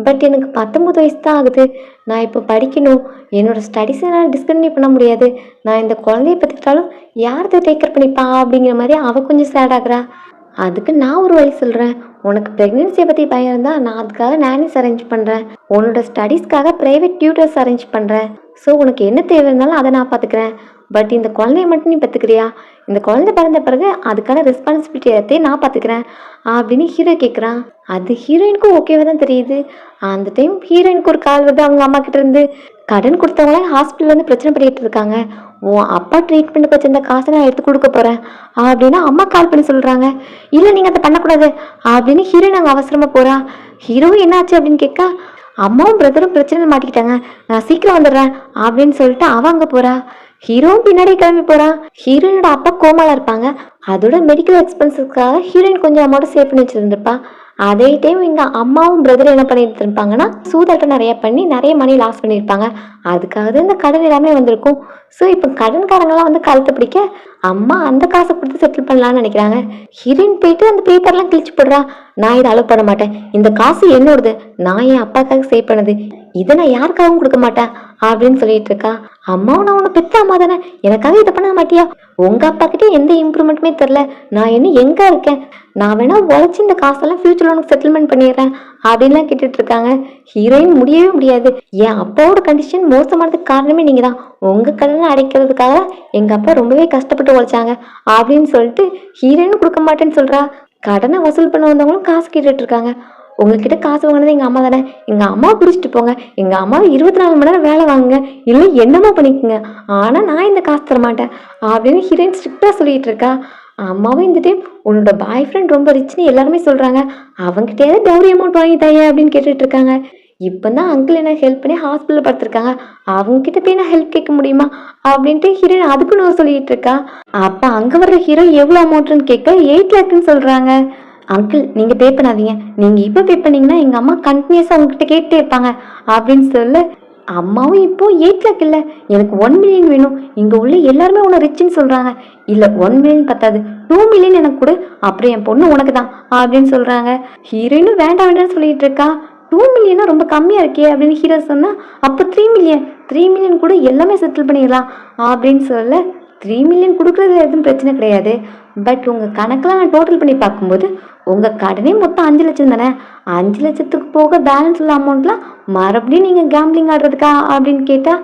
பட் எனக்கு 19 வயசு தான் ஆகுது, நான் இப்போ படிக்கணும், என்னோடய ஸ்டடீஸை என்னால் டிஸ்கண்டினியூ பண்ண முடியாது, நான் இந்த குழந்தைய பற்றிக்கிட்டாலும் யார்கிட்ட டேக் கேர் பண்ணிப்பா அப்படிங்கிற மாதிரி அவள் கொஞ்சம் சேட் ஆகுறா. அதுக்கு நான் ஒரு வழி சொல்கிறேன், உனக்கு ப்ரெக்னென்சியை பற்றி பயம் இருந்தால் நான் அதுக்காக நானிஸ் அரேஞ்ச் பண்ணுறேன், உன்னோட ஸ்டடீஸ்க்காக ப்ரைவேட் டியூட்டர்ஸ் அரேஞ்ச் பண்ணுறேன், ஸோ உனக்கு என்ன தேவை இருந்தாலும் அதை நான் பார்த்துக்கிறேன். பட் இந்த குழந்தைய மட்டும் நீ பார்த்துக்கிறியா? இந்த குழந்தை பிறந்த பிறகு அதுக்கான ரெஸ்பான்சிபிலிட்டி எல்லாத்தையும் நான் பார்த்துக்கிறேன் அப்படின்னு ஹீரோ கேட்குறான். அது ஹீரோயினுக்கும் ஓகேவா தான் தெரியுது. அந்த டைம் ஹீரோயினுக்கு ஒரு கால் வருது அவங்க அம்மா கிட்ட இருந்து. கடன் கொடுத்தவங்களே ஹாஸ்பிட்டல் வந்து பிரச்சனை பண்ணிட்டு இருக்காங்க. உன் அப்பா ட்ரீட்மெண்ட்டுக்கு வச்சிருந்த காசை நான் எடுத்து கொடுக்க போறேன் அப்படின்னு அம்மா கால் பண்ணி சொல்றாங்க. இல்லை நீங்க அதை பண்ணக்கூடாது அப்படின்னு ஹீரோயின் அங்கே அவசரமா போறா. ஹீரோ என்னாச்சு அப்படின்னு கேட்க, அம்மாவும் பிரதரும் பிரச்சனை மாட்டிக்கிட்டாங்க, நான் சீக்கிரம் வந்துடுறேன் அப்படின்னு சொல்லிட்டு அவ அங்கே போறா. ஹீரோவும் பின்னாடி கிளம்பி போறான். ஹீரோயினோட அப்பா கோமால இருப்பாங்க. அதோட மெடிக்கல் எக்ஸ்பென்சஸ்க்காக ஹீரோயின் கொஞ்சம் அமௌண்ட் சேவ் பண்ணி வச்சிருந்துருப்பா. அதே டைம் இங்க அம்மாவும் பிரதர் என்ன பண்ணிட்டு இருப்பாங்கன்னா சூதாட்டம் நிறைய பண்ணி நிறைய மணி லாஸ் பண்ணியிருப்பாங்க. அதுக்காக தான் இந்த கடன் எல்லாமே வந்திருக்கும். ஸோ இப்போ கடன்காரங்களாம் வந்து கழுத்தை பிடிக்க அம்மா அந்த காசை கொடுத்து செட்டில் பண்ணலான்னு நினைக்கிறாங்க. ஹீரோயின் போயிட்டு அந்த பேப்பர்லாம் கிழிச்சு போடுறா. நான் இதை அலோவ் பண்ண மாட்டேன், இந்த காசு என்னோடது, நான் என் அப்பாக்காக சேவ் பண்ணது, இதை நான் யாருக்காகவும் கொடுக்க மாட்டேன் அப்படின்னு சொல்லிட்டு இருக்கா. அம்மாவும் நான் உன்னை பெத்த அம்மா தானே, எனக்காக இதை பண்ண மாட்டியா? உங்க அப்பா கிட்ட எந்த இம்ப்ரூவ்மெண்ட்டுமே தெரில, நான் என்ன எங்க இருக்கேன், நான் வேணா உழைச்சி இந்த காசெல்லாம் ஃபியூச்சர்ல உனக்கு செட்டில்மெண்ட் பண்ணிடுறேன் அப்படின்லாம் கேட்டுட்டு இருக்காங்க. ஹீரோயின் முடியவே முடியாது, என் அப்பாவோட கண்டிஷன் மோசமானதுக்கு காரணமே நீங்க தான், உங்க கடனை அடைக்கிறதுக்காக எங்க அப்பா ரொம்பவே கஷ்டப்பட்டு உழைச்சாங்க அப்படின்னு சொல்லிட்டு ஹீரோயின் கொடுக்க மாட்டேன்னு சொல்றா. கடனை வசூல் பண்ண வந்தவங்களும் காசு கேட்டுட்டு இருக்காங்க. உங்ககிட்ட காசு வாங்கினது எங்கள் அம்மா தானே, எங்கள் அம்மாவை பிடிச்சிட்டு போங்க, எங்கள் அம்மாவை 24 மணி நேரம் வேலை வாங்குங்க, இல்லை என்னமோ பண்ணிக்கோங்க, ஆனால் நான் இந்த காசு தர மாட்டேன் அப்படின்னு ஹீரோயின் ஸ்ட்ரிக்டாக சொல்லிட்டு இருக்கா. அம்மாவும் இந்த டைம் உன்னோட பாய் ஃப்ரெண்ட் ரொம்ப ரிச்னு எல்லாருமே சொல்கிறாங்க, அவங்ககிட்டயாவது டவுரி அமௌண்ட் வாங்கி தாயே அப்படின்னு கேட்டுட்டு இருக்காங்க. இப்போ தான் அங்கிள் என்ன ஹெல்ப் பண்ணி ஹாஸ்பிட்டலில் படுத்திருக்காங்க, அவங்ககிட்ட போய் நான் ஹெல்ப் கேட்க முடியுமா அப்படின்ட்டு ஹீரோயின் அதுக்கு நான் சொல்லிட்டு இருக்கா. அப்போ அங்கே வர்ற ஹீரோ எவ்வளோ அமௌண்ட்டுன்னு கேட்க 8 lakhன்னு சொல்கிறாங்க. அங்கிள் நீங்கள் பே பண்ணாதீங்க, நீங்கள் இப்போ பே பண்ணீங்கன்னா எங்கள் அம்மா கண்டினியூஸாக அவங்ககிட்ட கேட்டே இருப்பாங்க அப்படின்னு சொல்ல, அம்மாவும் இப்போ 8 lakh இல்லை எனக்கு 1 million வேணும், இங்கே உள்ள எல்லாருமே உன்னை ரிச்சுன்னு சொல்கிறாங்க, இல்லை 1 million பத்தாது 2 million எனக்கு கொடு, அப்புறம் என் பொண்ணு உனக்கு தான் அப்படின்னு சொல்கிறாங்க. ஹீரோயினும் வேண்டாம் வேண்டாம்னு சொல்லிட்டு இருக்கா. 2 million ரொம்ப கம்மியாக இருக்கே அப்படின்னு ஹீரோ சொன்னால், அப்போ 3 million கூட எல்லாமே செட்டில் பண்ணிடலாம் அப்படின்னு சொல்ல, 3 million கொடுக்குறது எதுவும் பிரச்சனை கிடையாது, பட் உங்கள் கணக்கெலாம் நான் டோட்டல் பண்ணி பார்க்கும்போது உங்கள் கடனே மொத்தம் 5 லட்சம் தானே, 5 லட்சத்துக்கு போக பேலன்ஸ் உள்ள அமௌண்ட்லாம் மறுபடியும் நீங்கள் கேம்பிளிங் ஆடுறதுக்கா அப்படின்னு கேட்டால்,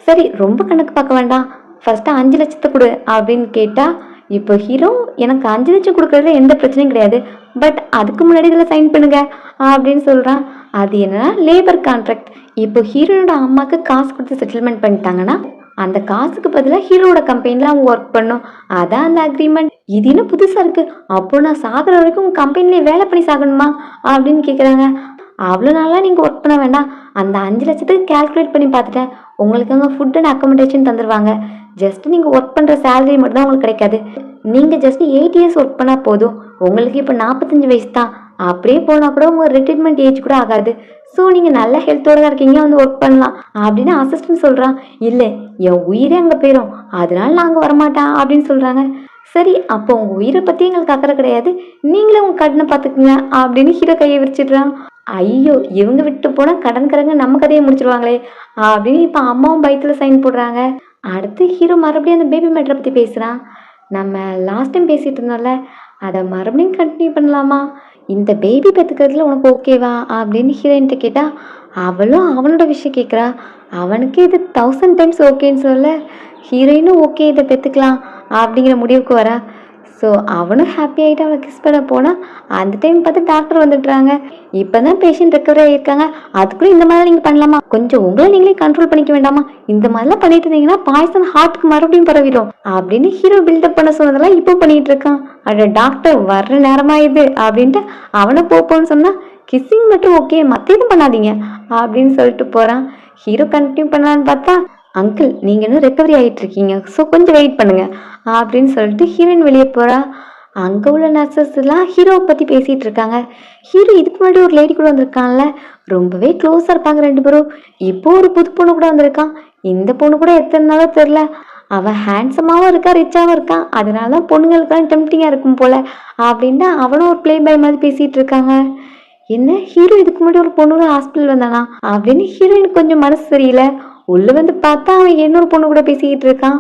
சரி ரொம்ப கணக்கு பார்க்க வேண்டாம், ஃபஸ்ட்டு 5 லட்சத்தை கொடு அப்படின்னு கேட்டால், இப்போ ஹீரோ எனக்கு 5 லட்சம் கொடுக்குறதுல எந்த பிரச்சனையும் கிடையாது, பட் அதுக்கு முன்னாடி இதில் சைன் பண்ணுங்க அப்படின்னு சொல்கிறான். அது என்னன்னா லேபர் கான்ட்ராக்ட். இப்போ ஹீரோனோட அம்மாவுக்கு காசு கொடுத்து செட்டில்மெண்ட் பண்ணிட்டாங்கன்னா அந்த காசுக்கு பதிலாக ஹீரோட கம்பெனியில் அவங்க ஒர்க் பண்ணும், அதான் அந்த அக்ரிமெண்ட். இது இன்னும் புதுசாக இருக்குது, அப்போ நான் சாகிற வரைக்கும் உங்கள் கம்பெனிலே வேலை பண்ணி சாகணுமா அப்படின்னு கேட்குறாங்க. அவ்வளோ நாளாக நீங்கள் ஒர்க் பண்ண வேண்டாம், அந்த 5 லட்சத்துக்கு கேல்குலேட் பண்ணி பார்த்துட்டேன், உங்களுக்கு அங்கே ஃபுட் அண்ட் அக்கமடேஷன் தந்துடுவாங்க, ஜஸ்ட் நீங்கள் ஒர்க் பண்ணுற சேலரி மட்டும் தான் உங்களுக்கு கிடைக்காது, நீங்கள் ஜஸ்ட் 8 years ஒர்க் பண்ணால் போதும், உங்களுக்கு இப்போ 45 வயசு தான், அப்படியே போனால் கூட உங்கள் ரிட்டைர்மெண்ட் ஏஜ் கூட ஆகாது, ஸோ நீங்கள் நல்ல ஹெல்த்தோடு தான் இருக்கீங்க, வந்து ஒர்க் பண்ணலாம் அப்படின்னு அசிஸ்டன்ட் சொல்கிறான். இல்லை என் உயிரே அங்கே போயிடும், அதனால நான் அங்கே வரமாட்டேன் அப்படின்னு சொல்கிறாங்க. சரி அப்போ உங்கள் உயிரை பற்றி எங்களுக்கு அக்கறை கிடையாது, நீங்களே உங்கள் கடனை பார்த்துக்குங்க அப்படின்னு ஹீரோ கையை விரிச்சிடுறான். ஐயோ இவங்க விட்டு போனால் கடன்காரங்க நம்ம கதையை முடிச்சிருவாங்களே அப்படின்னு இப்போ அம்மாவும் பயத்தில் சைன் போடுறாங்க. அடுத்து ஹீரோ மறுபடியும் அந்த பேபி மேட்டரை பற்றி பேசுகிறான். நம்ம லாஸ்ட் டைம் பேசிகிட்டு இருந்தோம்ல, அதை மறுபடியும் கண்டினியூ பண்ணலாமா, இந்த பேபி பெற்றுக்கிறதுல உனக்கு ஓகேவா அப்படின்னு ஹீரோயின்கிட்ட கேட்டால், அவளும் அவனோட விஷயம் கேட்குறா. அவனுக்கு இது 1000 times ஓகேன்னு சொல்ல, ஹீரோயினும் ஓகே இதை பெற்றுக்கலாம் அப்படிங்கிற முடிவுக்கு வரா. ஸோ அவனும் ஹாப்பி ஆகிட்டு அவளை கிஸ் பண்ண போனால், அந்த டைம் பார்த்து டாக்டர் வந்துடுறாங்க. இப்போ தான் பேஷண்ட் ரெக்கவரி ஆகியிருக்காங்க, அதுக்குள்ளே இந்த மாதிரிலாம் நீங்கள் பண்ணலாமா, கொஞ்சம் உங்களை நீங்களே கண்ட்ரோல் பண்ணிக்க வேண்டாமா, இந்த மாதிரிலாம் பண்ணிட்டு இருந்தீங்கன்னா பாய்சன் ஹார்ட்டுக்கு மறுபடியும் பரவிடும் அப்படின்னு ஹீரோ பில்டப் பண்ண சொன்னதெல்லாம் இப்போ பண்ணிட்டு இருக்கான். அட டாக்டர் வர்ற நேரமாயிது அப்படின்ட்டு அவனை போப்போன்னு சொன்னால், கிஸ்ஸிங் மட்டும் ஓகே மற்ற எதுவும் பண்ணாதீங்க அப்படின்னு சொல்லிட்டு போகிறான். ஹீரோ கண்டினியூ பண்ணலான்னு பார்த்தா, அங்கிள் நீங்கள் இன்னும் ரெக்கவரி ஆகிட்டு இருக்கீங்க, ஸோ கொஞ்சம் வெயிட் பண்ணுங்க அப்படின்னு சொல்லிட்டு ஹீரோயின் வெளியே போகிறா. அங்கே உள்ள நர்சஸ் எல்லாம் ஹீரோவை பற்றி பேசிகிட்டு இருக்காங்க. ஹீரோ இதுக்கு முன்னாடி ஒரு லேடி கூட வந்திருக்கான்ல, ரொம்பவே க்ளோஸாக இருப்பாங்க 2 பேரும். இப்போ ஒரு புது பொண்ணு கூட வந்திருக்கான். இந்த பொண்ணு கூட எத்தனை நாளும் தெரில, அவன் ஹேண்ட்ஸமாகவும் இருக்கா, ரிச்சாகவும் இருக்கான், அதனால தான் பொண்ணுங்களுக்கெல்லாம் டெம்டிங்காக இருக்கும் போல அப்படின்ட்டு அவனும் ஒரு ப்ளே பாய் மாதிரி பேசிகிட்டு இருக்காங்க. என்ன ஹீரோ இதுக்கு முன்னாடி ஒரு பொண்ணு ஹாஸ்பிட்டல் வந்தானா அப்படின்னு ஹீரோயினுக்கு கொஞ்சம் மனசு சரியில்லை. உள்ள வந்து பார்த்தா அவன் இன்னொரு பொண்ணு கூட பேசிக்கிட்டு இருக்கான்.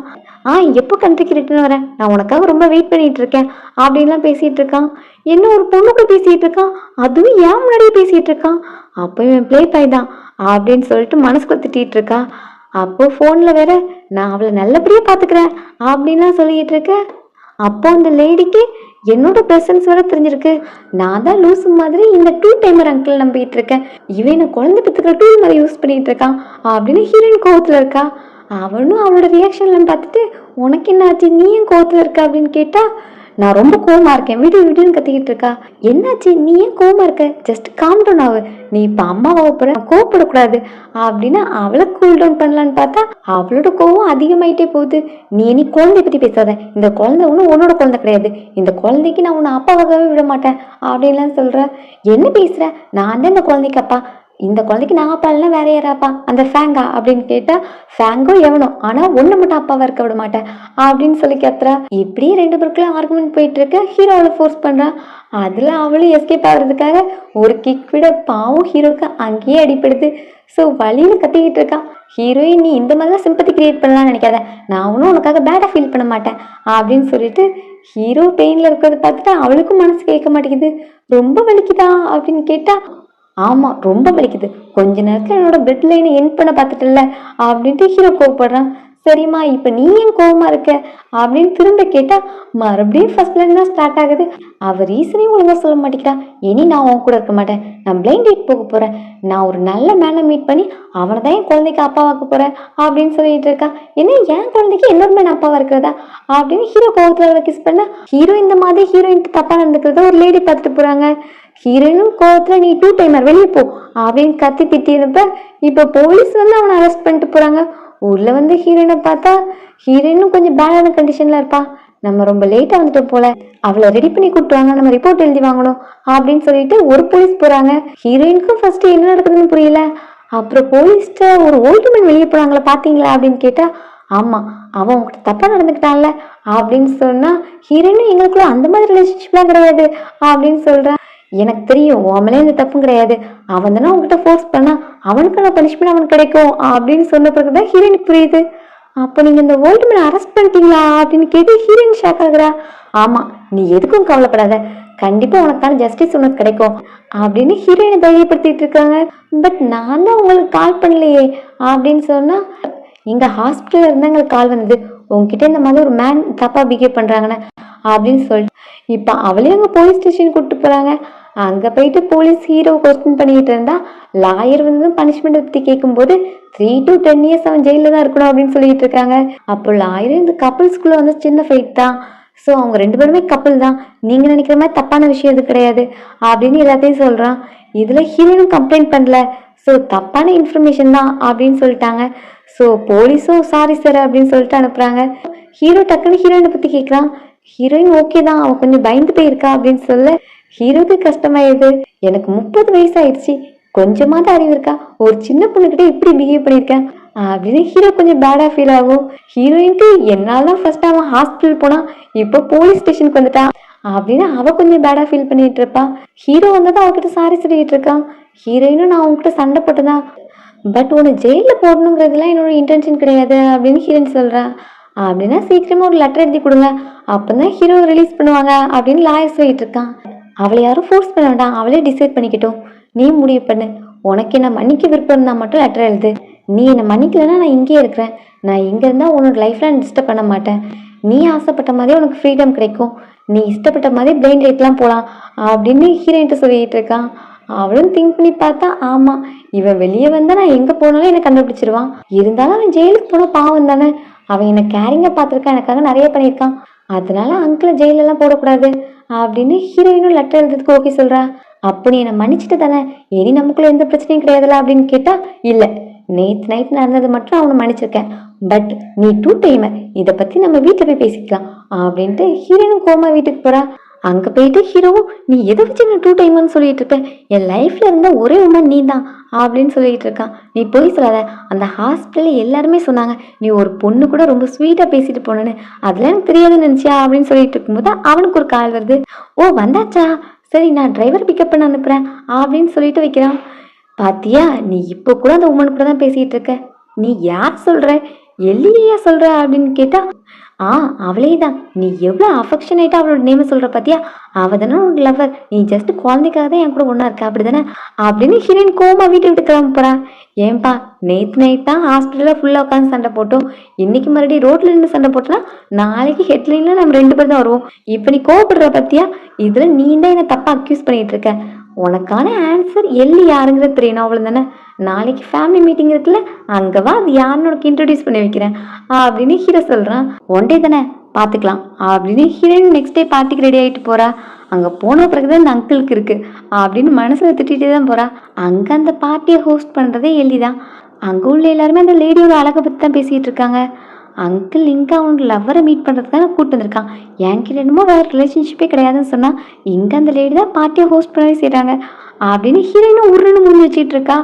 எப்போ கண்ட்ரிக்கு ரிட்டர்ன் வரேன், நான் உனக்காக ரொம்ப வெயிட் பண்ணிட்டு இருக்கேன் அப்படின்லாம் பேசிட்டு இருக்கான். என்ன ஒரு பொண்ணு கூட பேசிட்டு இருக்கான், அதுவும் ஏன் முன்னாடியே பேசிட்டு இருக்கான், அப்போ இவன் ப்ளே பாய் தான் அப்படின்னு சொல்லிட்டு மனசுக்குள்ள திட்டிட்டு இருக்கான். அப்போ ஃபோனில் வேற நான் அவளை நல்லபடியாக பார்த்துக்கிறேன் அப்படின்லாம் சொல்லிட்டு இருக்க. அப்போ அந்த லேடிக்கு என்னோட ப்ரெசன்ஸ் வர தெரிஞ்சிருக்கு. நான் தான் லூஸ் மாதிரி இந்த டூ டைமர் அங்கிள் நம்பிட்டு இருக்கேன். இவன் என்ன குழந்தை பத்துக்கிற டூ மாதிரி யூஸ் பண்ணிட்டு இருக்கான் அப்படின்னு ஹீரோயின் கோவத்தில் இருக்கா. அவனும் அவளோட ரியாக்ஷன்லாம் பார்த்துட்டு உனக்கு என்ன ஆச்சு, நீ ஏன் கோவத்தில் இருக்க அப்படின்னு கேட்டா, நான் ரொம்ப கோவமா இருக்கேன் விடு விடுன்னு கத்திக்கிட்டு இருக்கா. என்னாச்சு, நீ ஏன் கோவமா இருக்க, ஜஸ்ட் காம் டவுன் ஆகு, நீ இப்ப அம்மாவை போற கோவப்படக்கூடாது அப்படின்னு அவளை கூல் டவுன் பண்ணலான்னு பார்த்தா அவளோட கோவம் அதிகமாயிட்டே போகுது. நீ இனி குழந்தைய பத்தி பேசாத, இந்த குழந்தை ஒன்றும் உன்னோட குழந்தை கிடையாது, இந்த குழந்தைக்கு நான் உன்னை அப்பாவாகவே விட மாட்டேன் அப்படின்லாம் சொல்ற. என்ன பேசுற, நான் தான் இந்த குழந்தைக்கு அப்பா, இந்த குழந்தைக்கு நான் அப்பா இல்லைன்னா வேற யாராப்பா, அந்த ஃபேங்கா அப்படின்னு கேட்டா, ஃபேங்கோ எவனோ ஆனா ஒண்ணு மட்டும் அப்பாவா இருக்க விட மாட்டேன் அப்படின்னு சொல்லி கத்துறா. இப்படியே ரெண்டு பேருக்குள்ள ஆர்குமெண்ட் போயிட்டு இருக்க. ஹீரோ அவளை ஃபோர்ஸ் பண்றா. அதுல அவளும் எஸ்கேப் ஆகுறதுக்காக ஒரு கிக் விட பாவம் ஹீரோக்கு அங்கேயே அடிப்படுது. ஸோ வழியில கத்திக்கிட்டு இருக்கா. ஹீரோயின் நீ இந்த மாதிரிலாம் சிம்பத்தி கிரியேட் பண்ணலாம்னு நினைக்காத, நான் ஒன்றும் உனக்காக பேடாக ஃபீல் பண்ண மாட்டேன் அப்படின்னு சொல்லிட்டு ஹீரோ பெயின்ல இருக்கிறத பார்த்துட்டு அவளுக்கும் மனசு கேட்க மாட்டேங்குது. ரொம்ப வலிக்குதா அப்படின்னு கேட்டா, ஆமா ரொம்ப வலிக்குது, கொஞ்ச நேரத்துல என்னோட பெட் லைனை என் பண்ண பார்த்துட்டல அப்படின்ட்டு ஹீரோ கோவப்படுறான். சரிம்மா இப்ப நீ ஏன் கோவமா இருக்க அப்படின்னு திரும்ப கேட்டா மறுபடியும் ஃபர்ஸ்ட் லைன் தான் ஸ்டார்ட் ஆகுது. அவ ரீசனையும் ஒழுங்கா சொல்ல மாட்டேங்கிறா. இனி நான் உன் கூட இருக்க மாட்டேன், நான் பிளைண்ட் டேட் போக போறேன், நான் ஒரு நல்ல மேனை மீட் பண்ணி அவனை தான் என் குழந்தைக்கு அப்பாவாக்க போறேன் அப்படின்னு சொல்லிட்டு இருக்கா. என்ன என் குழந்தைக்கு இன்னொரு மேன் அப்பாவா இருக்கிறதா அப்படின்னு ஹீரோ கோவத்துல கிஸ் பண்ண, ஹீரோ இந்த மாதிரி ஹீரோயின் தப்பா நடந்துக்கிறத ஒரு லேடி பார்த்துட்டு போறாங்க. ஹீரோயினும் கோவத்துல நீ டூ டைமர் வெளியே போ அப்படின்னு கத்தி திட்டிருப்ப. இப்ப போலீஸ் வந்து அவனை அரெஸ்ட் பண்ணிட்டு போறாங்க. உள்ள வந்து ஹீரோயினை பார்த்தா ஹீரோயினும் கொஞ்சம் பேடான கண்டிஷன்ல இருப்பா. நம்ம ரொம்ப லேட்டா வந்துட்டோம் போல, அவளை ரெடி பண்ணி கூட்டுவாங்க, நம்ம ரிப்போர்ட் எழுதி வாங்கணும் அப்படின்னு சொல்லிட்டு ஒரு போலீஸ் போறாங்க. ஹீரோயினுக்கும் ஃபர்ஸ்ட் என்ன நடக்குதுன்னு புரியல. அப்புறம் போலீஸ்ட ஒரு ஓல்டு மேன் வெளியே போறாங்களா பாத்தீங்களா அப்படின்னு கேட்டா, ஆமா அவன் உங்ககிட்ட தப்பா நடந்துக்கிட்டான்ல அப்படின்னு சொன்னா, ஹீரோயினும் எங்களுக்குள்ள அந்த மாதிரி ரிலேஷன்ஷிப்லாம் கிடையாது அப்படின்னு சொல்றான். எனக்கு தெரியும் உன் மேலே இந்த தப்பும் கிடையாது, அவன் தானே உங்ககிட்ட ஃபோர்ஸ் பண்ணா, அவனுக்கான பனிஷ்மெண்ட் அவனுக்கு கிடைக்கும் அப்படின்னு சொன்ன பிறகுதான் ஹீரோயினுக்கு புரியுது. அப்போ நீங்க இந்த ஓல்டு மேன் அரெஸ்ட் பண்ணிட்டீங்களா அப்படின்னு கேட்டு ஹீரோயின் ஷாக் ஆகுறா. ஆமா நீ எதுக்கும் கவலைப்படாத, கண்டிப்பா உனக்கான ஜஸ்டிஸ் உனக்கு கிடைக்கும் அப்படின்னு ஹீரோயினை தைரியப்படுத்திட்டு இருக்காங்க. பட் நான் தான் உங்களுக்கு கால் பண்ணலையே அப்படின்னு சொன்னா, எங்க ஹாஸ்பிட்டல்ல இருந்து எங்களுக்கு கால் வந்தது, உங்ககிட்ட இந்த மாதிரி ஒரு மேன் தப்பா பிஹேவ் பண்றாங்கன்னு அப்படின்னு சொல்லிட்டு இப்ப அவளையும் அங்க போலீஸ் ஸ்டேஷன் கூப்பிட்டு போறாங்க. அங்க போயிட்டு போலீஸ் ஹீரோ கொஸ்டின் பண்ணிட்டு இருந்தா, லாயர் வந்து பனிஷ்மெண்ட் பத்தி கேட்கும் போது 3 to 10 years அவன் ஜெயில தான் இருக்கணும் அப்படின்னு சொல்லிட்டு இருக்காங்க. அப்போ லாயர் இந்த கப்பல்ஸ்குள்ள வந்து சின்ன ஃபைட் தான், ஸோ அவங்க ரெண்டு பேருமே கப்பல் தான், நீங்க நினைக்கிற மாதிரி தப்பான விஷயம் எது கிடையாது அப்படின்னு எல்லாத்தையும் சொல்றான். இதுல ஹீரோனும் கம்ப்ளைண்ட் பண்ணல, ஸோ தப்பான இன்ஃபர்மேஷன் தான் அப்படின்னு சொல்லிட்டாங்க. ஸோ போலீஸும் சாரி சார் அப்படின்னு சொல்லிட்டு அனுப்புறாங்க. ஹீரோ டக்குன்னு ஹீரோயினை பத்தி கேட்கறான். ஹீரோயின் ஓகே தான், அவன் கொஞ்சம் பயந்து போயிருக்கா அப்படின்னு சொல்ல ஹீரோக்கு கஷ்டமாயிருது. எனக்கு 30 வயசு ஆயிடுச்சு, கொஞ்சமாவது அறிவு இருக்கா, ஒரு சின்ன பொண்ணுகிட்ட இப்படி பிஹேவ் பண்ணியிருக்கேன் அப்படின்னு ஹீரோ கொஞ்சம் பேடா ஃபீல் ஆகும். ஹீரோயினுக்கு என்னால்தான் ஃபர்ஸ்ட் அவன் ஹாஸ்பிட்டல் போனா, இப்போ போலீஸ் ஸ்டேஷனுக்கு வந்துட்டான் அப்படின்னு அவ கொஞ்சம் பேடா ஃபீல் பண்ணிட்டு இருப்பா. ஹீரோ வந்ததான் அவகிட்ட சாரி சொல்லிட்டு இருக்கான். ஹீரோயினும் நான் அவங்ககிட்ட சண்டை போட்டுதான், பட் உன்னை ஜெயில போடணுங்கிறதுலாம் என்னோட இன்டென்ஷன் கிடையாது அப்படின்னு ஹீரோயின் சொல்றான். அப்படின்னா சீக்கிரமா ஒரு லெட்டர் எழுதி கொடுங்க, அப்பதான் ஹீரோ ரிலீஸ் பண்ணுவாங்க அப்படின்னு லாயர் சொல்லிட்டு இருக்கான். அவளை யாரும் ஃபோர்ஸ் பண்ண வேண்டாம், அவளே டிசைட் பண்ணிக்கிட்டோம், நீ முடிவு பண்ணு, உனக்கு என்ன மன்னிக்க விருப்பம் இருந்தா மட்டும் லெட்டர் எழுது, நீ என்னை மன்னிக்கலன்னா நான் இங்கேயே இருக்கிறேன், நான் இங்க இருந்தா உன்னோட லைஃப்ல டிஸ்டர்ப் பண்ண மாட்டேன், நீ ஆசைப்பட்ட மாதிரி உனக்கு ஃப்ரீடம் கிடைக்கும், நீ இஷ்டப்பட்ட மாதிரி பிளைண்ட் டேட்லாம் போகலாம் அப்படின்னு ஹீரோயின்ட்டு சொல்லிட்டு இருக்கான். அவளும் திங்க் பண்ணி பார்த்தா, ஆமா இவன் வெளியே வந்தா நான் எங்க போனாலும் என்னை கண்டுபிடிச்சிருவான், இருந்தாலும் அவன் ஜெயிலுக்கு போன பாவம் தானே, அவன் என்னை கேரிங்க பார்த்துருக்கான், எனக்காக நிறைய பண்ணியிருக்கான், அதனால அங்கிளை ஜெயிலெல்லாம் போடக்கூடாது அப்படின்னு ஹீரோயினும் லெட்டர் எழுதுறதுக்கு ஓகே சொல்றா. அப்போ நீ என்னை மன்னிச்சுட்டு தானே, இனி நமக்குள்ள எந்த பிரச்சனையும் கிடையாதுல அப்படின்னு கேட்டா, இல்ல நேற்று நைட் நடந்தது மட்டும் அவனை மன்னிச்சிருக்கேன், பட் நீ டூ டைமர், இதை பத்தி நம்ம வீட்டில் போய் பேசிக்கலாம் அப்படின்ட்டு ஹீரோயினும் கோமா வீட்டுக்கு போறா. அங்க போயிட்டு ஹீரோவும் நீ எதை வச்சு நான் டூ டைமர்னு சொல்லிட்டு இருக்க, என் லைஃப்ல இருந்த ஒரே உமன் நீ தான் அப்படின்னு சொல்லிட்டு இருக்கான். நீ போய் சொல்லாத, அந்த ஹாஸ்பிட்டல்ல எல்லாருமே சொன்னாங்க நீ ஒரு பொண்ணு கூட ரொம்ப ஸ்வீட்டா பேசிட்டு போனேன்னு, அதெல்லாம் எனக்கு தெரியாதுன்னு நினைச்சியா அப்படின்னு சொல்லிட்டு இருக்கும்போது அவனுக்கு ஒரு கால் வருது. ஓ வந்தாச்சா, சரி நான் டிரைவர் பிக்கப் பண்ண அனுப்புறேன் அப்படின்னு சொல்லிட்டு வைக்கிறான். பாத்தியா நீ இப்போ கூட அந்த உமன் கூட தான் பேசிட்டு இருக்க, நீ யார் சொல்ற, எல்லியா சொல்ற அப்படின்னு கேட்டா, ஆ அவளே தான். நீ எவ்வளோ அஃபெக்ஷனேட்டா அவளோட நேமை சொல்ற பாத்தியா? அவ தானே உன் லவர். நீ ஜஸ்ட் குழந்தைக்காக தான் என் கூட ஒன்றா இருக்க அப்படிதானே அப்படின்னு ஹீரோயின் கோமா வீட்டை விட்டு கிளம்ப போறா. ஏன்பா நேற்று நைட் தான் ஹாஸ்பிட்டலில் ஃபுல்லாக உட்காந்து சண்டை போட்டோம், இன்னைக்கு மறுபடியும் ரோட்ல நின்று சண்டை போட்டோன்னா நாளைக்கு ஹெட்லைன்ல நம்ம 2 பேர் தான் வருவோம். இப்போ நீ கோவப்படுற பத்தியா? இதுல நீ தான் என்னை தப்பா அக்யூஸ் பண்ணிட்டு இருக்க. உனக்கான ஆன்சர் எல்லி யாருங்கிறது தெரியணும் அவ்வளோ தானே. நாளைக்கு ஃபேமிலி மீட்டிங் இருக்குல்ல, அங்கே வா, அது யாருன்னு உனக்கு இன்ட்ரடியூஸ் பண்ணி வைக்கிறேன் அப்படின்னு ஹீரோ சொல்கிறான். ஒன் டே தானே பார்த்துக்கலாம் அப்படின்னு ஹீரோயின் நெக்ஸ்ட் டே பார்ட்டிக்கு ரெடி ஆகிட்டு போகிறா. அங்கே போன பிறகுதான் இந்த அங்கிளுக்கு இருக்குது அப்படின்னு மனசில் திட்டிகிட்டே தான் போகிறா. அங்கே அந்த பார்ட்டியை ஹோஸ்ட் பண்ணுறதே எல்லி தான். அங்கே உள்ள எல்லாருமே அந்த லேடியோட அழகை பற்றி தான் பேசிகிட்டு இருக்காங்க. அங்கிள் இங்கே அவனோட லவ்வரை மீட் பண்ணுறதுக்காக கூப்பிட்டு வந்திருக்கான். என்கிட்ட என்னமோ வேறு ரிலேஷன்ஷிப்பே கிடையாதுன்னு சொன்னால் இங்கே அந்த லேடி தான் பார்ட்டியை ஹோஸ்ட் பண்ணவே செய்கிறாங்க அப்படின்னு ஹீரோயினும் உருன்னு முடிஞ்சு வச்சுட்டு இருக்கா.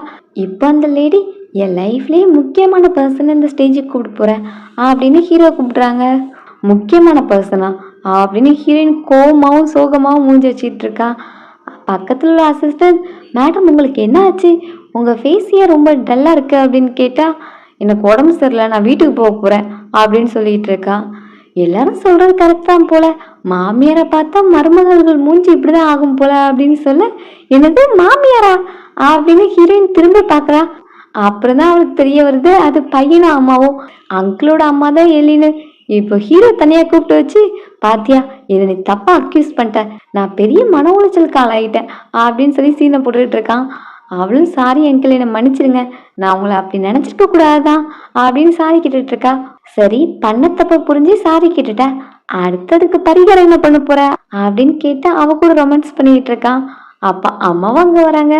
இப்போ அந்த லேடி என் லைஃப்லேயே முக்கியமான பர்சன் இந்த ஸ்டேஜுக்கு கூப்பிட்டு போகிறேன் அப்படின்னு ஹீரோ கூப்பிட்றாங்க. முக்கியமான பர்சனா அப்படின்னு ஹீரோயின் கோவமாகவும் சோகமாகவும் மூஞ்சி வச்சிட்டு இருக்கா. பக்கத்தில் உள்ள அசிஸ்டன்ட், மேடம் உங்களுக்கு என்ன ஆச்சு, உங்கள் ஃபேஸியே ரொம்ப டல்லாக இருக்குது அப்படின்னு கேட்டால், எனக்கு உடம்பு சரியில்லை, நான் வீட்டுக்கு போக போகிறேன் அப்படின்னு சொல்லிட்டு இருக்கா. எல்லாரும் சொல்கிறது கரெக்ட் தான் போல, மாமியாரை பார்த்தா மருமகள்கள் மூஞ்சி இப்படி தான் ஆகும் போல அப்படின்னு சொல்ல, என்னது மாமியாரா அப்படின்னு ஹீரோயின் திரும்ப பார்க்குறா. அப்புறம் தான் அவளுக்கு தெரிய வருது அது பையனும் அம்மாவும் அங்கிளோட அம்மா தான் எல்லின்னு. இப்போ ஹீரோ தனியாக கூப்பிட்டு வச்சு, பாத்தியா என்னை நீ தப்பாக அக்யூஸ் பண்ணிட்ட, நான் பெரிய மன உளைச்சலுக்கு ஆளாயிட்டேன் அப்படின்னு சொல்லி சீனை போட்டுக்கிட்டு இருக்கான். அவளும் சாரி அங்கிள் என்னை மன்னிச்சிருங்க, நான் உங்களை அப்படி நினச்சிருக்க கூடாதான் அப்படின்னு சாரி கேட்டுட்டு இருக்கா. சரி பண்ண தப்ப புரிஞ்சு சாரி கேட்டுட்ட, அடுத்ததுக்கு பரிகாரம் என்ன பண்ண போற அப்படின்னு கேட்டா அவ கூட ரொமான்ஸ் பண்ணிட்டு இருக்கான். அப்பா அம்மாவும் அங்க வராங்க.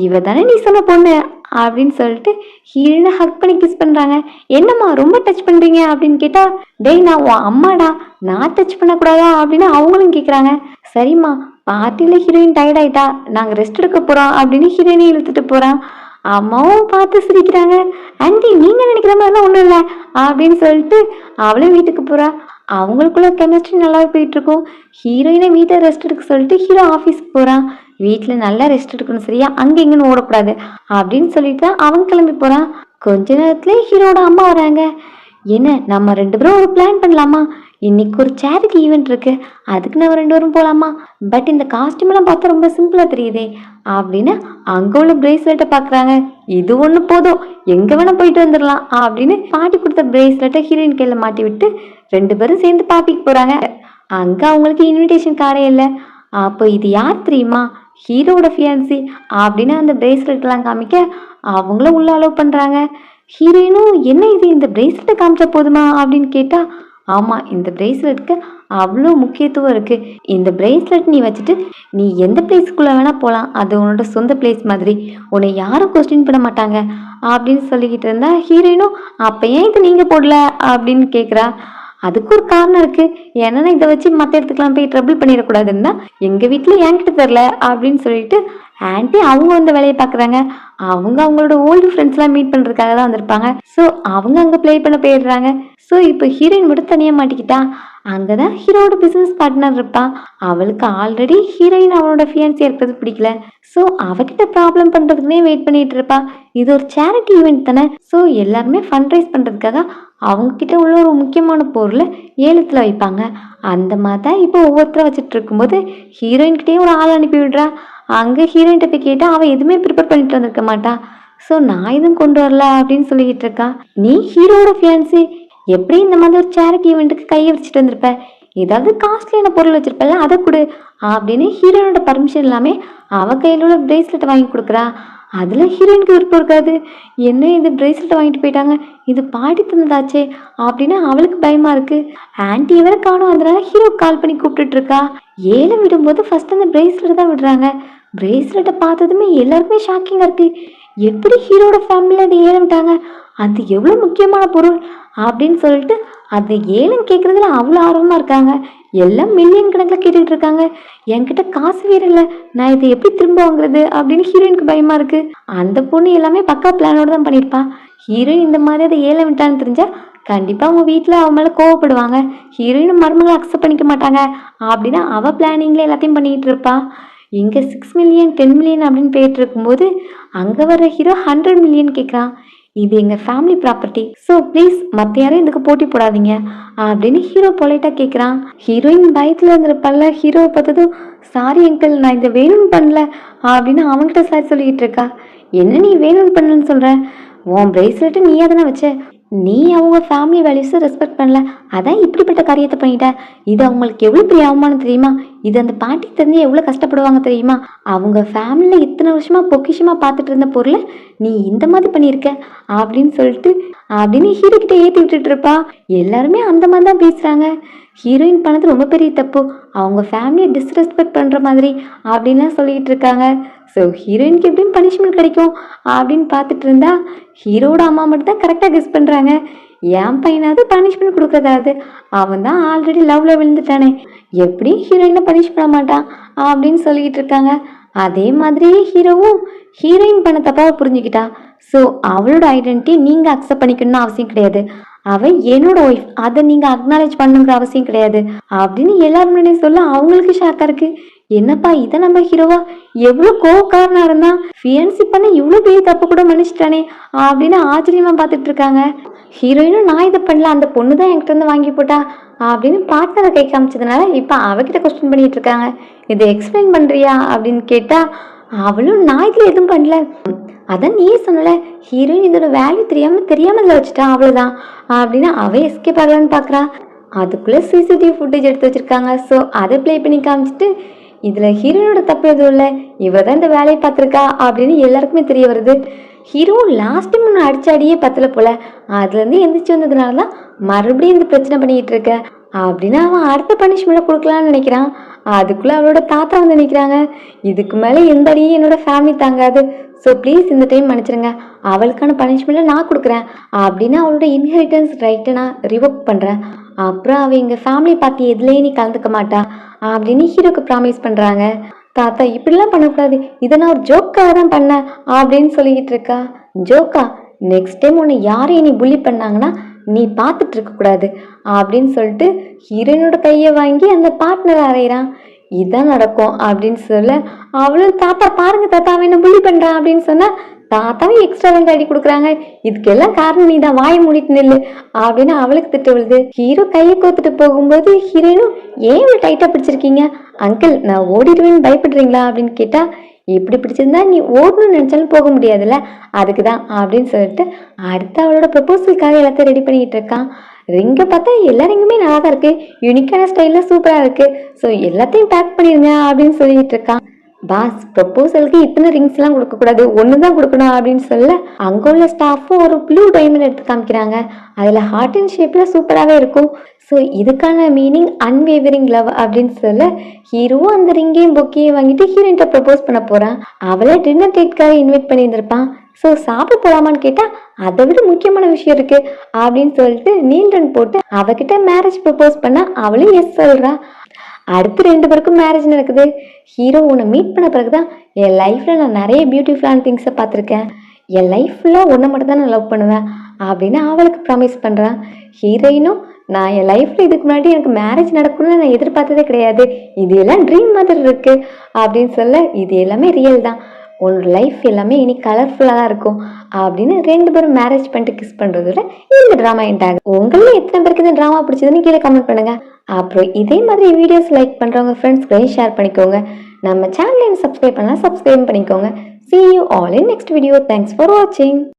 இவ தானே நீ சொன்ன பொண்ணு அப்படின்னு சொல்லிட்டு ஹீரோயினை ஹக் பண்ணி கிஸ் பண்றாங்க. என்னம்மா ரொம்ப டச் பண்றீங்க அப்படின்னு கேட்டா, டேய் நான் உன் அம்மாடா, நான் டச் பண்ணக்கூடாதா அப்படின்னு அவங்களும் கேட்குறாங்க. சரிம்மா பார்ட்டியில் ஹீரோயின் டயர்ட் ஆயிட்டா, நாங்கள் ரெஸ்ட் எடுக்க போறோம் அப்படின்னு ஹீரோயினை இழுத்துட்டு போறான். அம்மாவும் பார்த்து சிரிக்கிறாங்க. ஆண்டி நீங்க நினைக்கிற மாதிரிலாம் ஒன்றும் இல்லை அப்படின்னு சொல்லிட்டு அவளும் வீட்டுக்கு போறா. அவங்களுக்குள்ள கெமிஸ்ட்ரி நல்லாவே போயிட்டு இருக்கும். ஹீரோயினை வீட்டை ரெஸ்ட் எடுக்க சொல்லிட்டு ஹீரோ ஆஃபீஸ்க்கு போறான். வீட்டில் நல்லா ரெஸ்ட் எடுக்கணும் சரியா, அங்கே இங்கன்னு ஓடக்கூடாது அப்படின்னு சொல்லிட்டு தான் அவன் கிளம்பி போறான். கொஞ்ச நேரத்துல ஹீரோட அம்மா வராங்க. என்ன நம்ம 2 பேரும் ஒரு பிளான் பண்ணலாமா, இன்னைக்கு ஒரு சேரிட்டி ஈவெண்ட் இருக்கு, அதுக்கு நம்ம 2 பேரும் போகலாமா, பட் இந்த காஸ்டியூம் எல்லாம் பார்த்தா ரொம்ப சிம்பிளா தெரியுதே அப்படின்னு அங்க உள்ள பிரேஸ்லெட்டை பாக்குறாங்க. இது ஒண்ணு போதும், எங்க வேணா போயிட்டு வந்துடலாம் அப்படின்னு பாட்டி கொடுத்த பிரேஸ்லெட்டை ஹீரோயின் கையில மாட்டி விட்டு 2 பேரும் சேர்ந்து பார்ட்டிக்கு போறாங்க. அங்க அவங்களுக்கு இன்விடேஷன் கார்டே இல்லை. அப்போ இது யார் தெரியுமா, ஹீரோட ஃபியான்சி அப்படின்னு அந்த பிரேஸ்லெட் எல்லாம் காமிக்க அவங்கள உள்ள அலோவ் பண்றாங்க. ஹீரோயினும் என்ன இது இந்த பிரேஸ்லெட்டை காமிச்சா போதுமா அப்படின்னு கேட்டா, ஆமா இந்த பிரேஸ்லெட்டுக்கு அவ்வளோ முக்கியத்துவம் இருக்கு, இந்த பிரேஸ்லெட் நீ வச்சுட்டு நீ எந்த பிளேஸ்க்குள்ள வேணா போகலாம், அது உன்னோட சொந்த பிளேஸ் மாதிரி, உன்னை யாரும் கொஸ்டின் பண்ண மாட்டாங்க அப்படின்னு சொல்லிக்கிட்டு இருந்தா ஹீரோயினும், அப்ப ஏன் இது நீங்க போடல அப்படின்னு கேட்குறா. அதுக்கு ஒரு காரணம் இருக்கு, ஏன்னா இதை வச்சு மற்ற இடத்துக்குலாம் போய் ட்ரபிள் பண்ணிடக்கூடாதுன்னா எங்க வீட்டில் என்கிட்ட தெரில அப்படின்னு சொல்லிட்டு ஆன்ட்டி அவங்க வந்து வேலையை பார்க்குறாங்க. அவங்க அவங்களோட ஓல்டு ஃப்ரெண்ட்ஸ்லாம் மீட் பண்ணுறதுக்காக தான் வந்திருப்பாங்க. ஸோ அவங்க அங்கே ப்ளே பண்ண போயிடுறாங்க. ஸோ இப்போ ஹீரோயின் மட்டும் தனியாக மாட்டிக்கிட்டா. அங்கே தான் ஹீரோட பிஸ்னஸ் பார்ட்னர் இருப்பான். அவளுக்கு ஆல்ரெடி ஹீரோயின் அவனோட ஃபியான்சியாக இருக்கிறது பிடிக்கல. ஸோ அவகிட்ட ப்ராப்ளம் பண்ணுறதுக்குனே வெயிட் பண்ணிட்டு இருப்பா. இது ஒரு சேரிட்டி ஈவெண்ட் தானே, ஸோ எல்லாருமே ஃபண்ட் ரைஸ் பண்ணுறதுக்காக அவங்க கிட்ட உள்ள ஒரு முக்கியமான பொருளை ஏலத்தில் வைப்பாங்க. அந்த மாதிரி தான் இப்போ ஒவ்வொருத்தரும் வச்சுட்டு இருக்கும்போது ஹீரோயின்கிட்டே ஒரு ஆள் அனுப்பி விடுறா. அங்கே ஹீரோயின்கிட்ட போய் கேட்டால் அவள் எதுவுமே ப்ரிப்பேர் பண்ணிட்டு வந்திருக்க மாட்டா. ஸோ நான் எதுவும் கொண்டு வரல அப்படின்னு சொல்லிக்கிட்டு இருக்கா. நீ ஹீரோட ஃபியான்சி எப்படி இந்த மாதிரி ஒரு சேரிட்டி ஈவெண்ட்டுக்கு கையை வச்சுட்டு வந்திருப்ப, ஏதாவது காஸ்ட்லியான பொருள் வச்சிருப்பல அதை கொடு அப்படின்னு ஹீரோயினோட பர்மிஷன் எல்லாமே அவ கையில் உள்ள பிரேஸ்லெட்டை வாங்கி கொடுக்குறா. அதில் ஹீரோயினுக்கு விருப்பம் இருக்காது. என்ன இது பிரேஸ்லெட்டை வாங்கிட்டு போயிட்டாங்க, இது பாடி தந்ததாச்சே அப்படின்னு அவளுக்கு பயமா இருக்கு. ஆன்ட்டி வேற காணும், அதனால ஹீரோ கால் பண்ணி கூப்பிட்டுட்டு இருக்கா. ஏலம் விடும்போது ஃபர்ஸ்ட் அந்த பிரேஸ்லெட் தான் விடுறாங்க. பிரேஸ்லெட்டை பார்த்ததுமே எல்லாருக்குமே ஷாக்கிங்காக இருக்கு. எப்படி ஹீரோட ஃபேமிலியில் அதை ஏலம் விட்டாங்க, அது எவ்வளோ முக்கியமான பொருள் அப்படின்னு சொல்லிட்டு அதை ஏலம் கேட்குறதுல அவ்வளோ ஆர்வமாக இருக்காங்க. எல்லாம் மில்லியன் கணக்கில் கேட்டுக்கிட்டு இருக்காங்க. என்கிட்ட காசு வேற இல்லை, நான் இதை எப்படி திரும்ப வாங்குறது அப்படின்னு ஹீரோயினுக்கு பயமாக இருக்கு. அந்த பொண்ணு எல்லாமே பக்கா பிளானோடு தான் பண்ணியிருப்பா. ஹீரோயின் இந்த மாதிரி அதை ஏலம் விட்டான்னு தெரிஞ்சா கண்டிப்பாக அவங்க வீட்டில் அவன் மேலே கோவப்படுவாங்க. ஹீரோயின் மருமகளை அக்செப்ட் பண்ணிக்க மாட்டாங்க அப்படின்னா அவள் பிளானிங்கில் எல்லாத்தையும் பண்ணிக்கிட்டு இருப்பா. இங்கே 6 மில்லியன் 10 மில்லியன் அப்படின்னு போயிட்டு இருக்கும்போது அங்கே வர்ற ஹீரோ 100 மில்லியன் கேட்குறான். இது எங்கள் ஃபேமிலி ப்ராப்பர்ட்டி, ஸோ ப்ளீஸ் மற்ற யாரும் இதுக்கு போட்டி போடாதீங்க அப்படின்னு ஹீரோ பொலைட்டாக கேட்குறான். ஹீரோயின் பயத்தில் இருந்திருப்பால, ஹீரோவை பார்த்ததும் சாரி அங்கிள், நான் இதை வேணும்னு பண்ணல அப்படின்னு அவங்ககிட்ட சாரி சொல்லிக்கிட்டு இருக்கா. என்ன நீ வேணும்னு பண்ணலன்னு சொல்கிற? உன் பிரேஸ்லெட்டு நீயே தானே வச்ச, நீ அவங்க ஃபேமிலி வேல்யூஸை ரெஸ்பெக்ட் பண்ணல, அதான் இப்படிப்பட்ட காரியத்தை பண்ணிட்ட. இது அவங்களுக்கு எவ்வளோ பெரிய அவமானம் தெரியுமா? இது அந்த பாட்டி தெரிஞ்சு எவ்வளோ கஷ்டப்படுவாங்க தெரியுமா? அவங்க ஃபேமிலியில் இத்தனை வருஷமாக பொக்கிஷமாக பார்த்துட்டு இருந்த பொருளை நீ இந்த மாதிரி பண்ணியிருக்க அப்படின்னு சொல்லிட்டு அப்படின்னு ஹீரோ கிட்ட ஏற்றி விட்டுட்டு இருப்பா. எல்லாருமே அந்த மாதிரி தான் பேசுகிறாங்க. ஹீரோயின் பண்ணது ரொம்ப பெரிய தப்பு, அவங்க ஃபேமிலியை டிஸ்ரெஸ்பெக்ட் பண்ணுற மாதிரி அப்படின்லாம் சொல்லிக்கிட்டு இருக்காங்க. ஸோ ஹீரோயினுக்கு எப்படியும் பனிஷ்மெண்ட் கிடைக்கும் அப்படின்னு பார்த்துட்டு இருந்தா ஹீரோட அம்மா மட்டும் தான் கரெக்டாக கெஸ் பண்ணுறாங்க. என் பையனாவது பனிஷ்மெண்ட் கொடுக்கறதாவது, அவன் தான் ஆல்ரெடி லவ்ல விழுந்துட்டானே, எப்படி ஹீரோயினை பனிஷ் பண்ண மாட்டான் அப்படின்னு சொல்லிக்கிட்டு இருக்காங்க. அதே மாதிரியே ஹீரோவும் ஹீரோயின் பண்ண தப்பாக புரிஞ்சுக்கிட்டா. ஸோ அவளோட ஐடென்டிட்டி நீங்கள் அக்செப்ட் பண்ணிக்கணும்னு அவசியம் கிடையாது, அவன் என்னோட ஒய்ஃப், அதை நீங்கள் அக்னாலேஜ் பண்ணுங்கிற அவசியம் கிடையாது அப்படின்னு எல்லாரும் முன்னாடியும் சொல்ல அவங்களுக்கு ஷாக்காக இருக்கு. என்னப்பா இதை நம்ம ஹீரோவா எவ்வளோ கோவக்காரனா இருந்தா ஃபியன்சி பண்ண இவ்வளோ பெரிய தப்பு கூட மன்னிச்சிட்டானே அப்படின்னு ஆச்சரியமா பார்த்துட்டு இருக்காங்க. ஹீரோயினும் நான் இதை பண்ணல, அந்த பொண்ணு தான் என்கிட்ட இருந்து வாங்கி போட்டா அப்படின்னு பார்ட்னரை கை காமிச்சதுனால இப்போ அவகிட்ட கொஸ்டின் பண்ணிட்டு இருக்காங்க. இதை எக்ஸ்பிளைன் பண்றியா அப்படின்னு கேட்டா அவளும் நான் இதில் எதுவும் பண்ணல, அதான் நீயே சொன்னல, ஹீரோயின் இதோட வேல்யூ தெரியாம இதில் வச்சுட்டா அவ்வளோதான் அப்படின்னு அவ எஸ்கேப் ஆகலான்னு பார்க்குறா. அதுக்குள்ளே சிசிடிவி ஃபுட்டேஜ் எடுத்து வச்சிருக்காங்க. ஸோ அதை ப்ளே பண்ணி காமிச்சிட்டு இதில் ஹீரோனோட தப்பு எதுவும் இல்லை, இவ தான் இந்த வேலையை பார்த்துருக்கா அப்படின்னு எல்லாருக்குமே தெரிய வருது. ஹீரோ லாஸ்ட் டைம் ஒன்று அடிச்ச அடியே பத்தல போல, அதுலேருந்து எந்திரிச்சு வந்ததுனால தான் மறுபடியும் இந்த பிரச்சனை பண்ணிக்கிட்டு இருக்க அப்படின்னு அவன் அடுத்த பனிஷ்மெண்ட்டை கொடுக்கலான்னு நினைக்கிறான். அதுக்குள்ளே அவளோட தாத்தா வந்து நிற்கிறாங்க. இதுக்கு மேலே எந்த அடியும் என்னோட ஃபேமிலி தாங்காது, ஸோ ப்ளீஸ் இந்த டைம் மன்னிச்சிருங்க, அவளுக்கான பனிஷ்மெண்ட்டை நான் கொடுக்குறேன் அப்படின்னு அவளோட இன்ஹெரிட்டன்ஸ் ரைட்டை நான் ரிவோக் பண்ணுறேன். அப்புறம் அவள் எங்கள் ஃபேமிலி பார்த்து எதுலேயும் நீ கலந்துக்க மாட்டா அப்படின்னு ஹீரோக்கு ப்ராமிஸ் பண்ணுறாங்க. தாத்தா இப்படிலாம் பண்ணக்கூடாது, இதை நான் ஒரு ஜோக்காக தான் பண்ணேன் அப்படின்னு சொல்லிக்கிட்டு இருக்கா. ஜோக்கா? நெக்ஸ்ட் டைம் உன்னை யாரையும் நீ புள்ளி பண்ணாங்கன்னா நீ பார்த்துட்டு இருக்கக்கூடாது அப்படின்னு சொல்லிட்டு ஹீரோயினோட கையை வாங்கி அந்த பார்ட்னர் அறையிறான். இதான் நடக்கும் அப்படின்னு சொல்ல அவளும் தாத்தா பாருங்க தாத்தா அவன் என்ன புள்ளி பண்ணுறான் அப்படின்னு சொன்னா தாத்தாவும் எக்ஸ்ட்ரா ரெண்டு அடி கொடுக்குறாங்க. இதுக்கெல்லாம் காரணம் நீ தான், வாயை மூடிட்டு நில்லு அப்படின்னு அவளுக்கு திட்டு விழுது. ஹீரோ கையை கோத்துட்டு போகும்போது ஹீரோயினும் ஏன் இவ்வளோ டைட்டாக பிடிச்சிருக்கீங்க அங்கிள், நான் ஓடிடுவேன்னு பயப்படுறீங்களா அப்படின்னு கேட்டா இப்படி பிடிச்சிருந்தா நீ ஓடணும்னு நினைச்சாலும் போக முடியாதுல்ல, அதுக்கு தான் அப்படின்னு சொல்லிட்டு அடுத்து அவளோட ப்ரப்போசலுக்காக எல்லாத்தையும் ரெடி பண்ணிக்கிட்டு இருக்கான். ரிங்கை பார்த்தா எல்லா ரிங்குமே நல்லா தான் இருக்கு, யூனிக்கான ஸ்டைலில் சூப்பராக இருக்கு, ஸோ எல்லாத்தையும் பேக் பண்ணிடுங்க அப்படின்னு சொல்லிட்டு இருக்கான். பாஸ் ப்ரப்போசலுக்கு இத்தனை ரிங்ஸ்லாம் கொடுக்கக்கூடாது, ஒன்று தான் கொடுக்கணும் அப்படின்னு சொல்ல அங்கே உள்ள ஸ்டாஃபும் ஒரு ப்ளூ டைமண்ட் எடுத்து காமிக்கிறாங்க. அதில் ஹார்ட் அண்ட் ஷேப்பில் சூப்பராகவே இருக்கும். ஸோ இதுக்கான மீனிங் அன்வேவரிங் லவ் அப்படின்னு சொல்ல ஹீரோவும் அந்த ரிங்கையும் பொக்கையும் வாங்கிட்டு ஹீரோயின்ட்ட ப்ரப்போஸ் பண்ண போகிறான். அவளை டின்னர் டேட்காக இன்வைட் பண்ணியிருந்திருப்பான். ஸோ சாப்பிட போகலாமான்னு கேட்டால் அதை விட முக்கியமான விஷயம் இருக்கு அப்படின்னு சொல்லிட்டு நீல் ரன் போட்டு அவகிட்ட மேரேஜ் ப்ரப்போஸ் பண்ண அவளும் எஸ் சொல்கிறா. அடுத்து 2 பேருக்கும் மேரேஜ் நடக்குது. ஹீரோ உன்னை மீட் பண்ண பிறகுதான் என் லைஃப்பில் நான் நிறைய பியூட்டிஃபுல்லான திங்ஸை பார்த்துருக்கேன், என் லைஃப்பில் உன்னை மட்டும் தான் நான் லவ் பண்ணுவேன் அப்படின்னு அவளுக்கு ப்ராமிஸ் பண்ணுறான். ஹீரோயினும் நான் என் லைஃப்பில் இதுக்கு முன்னாடி எனக்கு மேரேஜ் நடக்கணும்னு நான் எதிர்பார்த்ததே கிடையாது, இது எல்லாம் ட்ரீம் மாதிரி இருக்கு அப்படின்னு சொல்ல இது எல்லாமே ரியல் தான், உன்னோட லைஃப் எல்லாமே இனி கலர்ஃபுல்லாக தான் இருக்கும் அப்படின்னு 2 பேரும் மேரேஜ் பண்ணிட்டு கிஸ் பண்ணுறதோட இந்த ட்ராமா எண்ட் ஆகும். உங்களில் எத்தனை பேருக்கு இந்த ட்ராமா பிடிச்சதுன்னு கீழே கமெண்ட் பண்ணுங்க. அப்புறம் இதே மாதிரி வீடியோஸ் லைக் பண்ணுறவங்க ஃப்ரெண்ட்ஸ்களையும் ஷேர் பண்ணிக்கோங்க. நம்ம சேனலை சப்ஸ்கிரைப் பண்ணலாம், சப்ஸ்கிரைப் பண்ணிக்கோங்க. See you all in next video. Thanks for watching.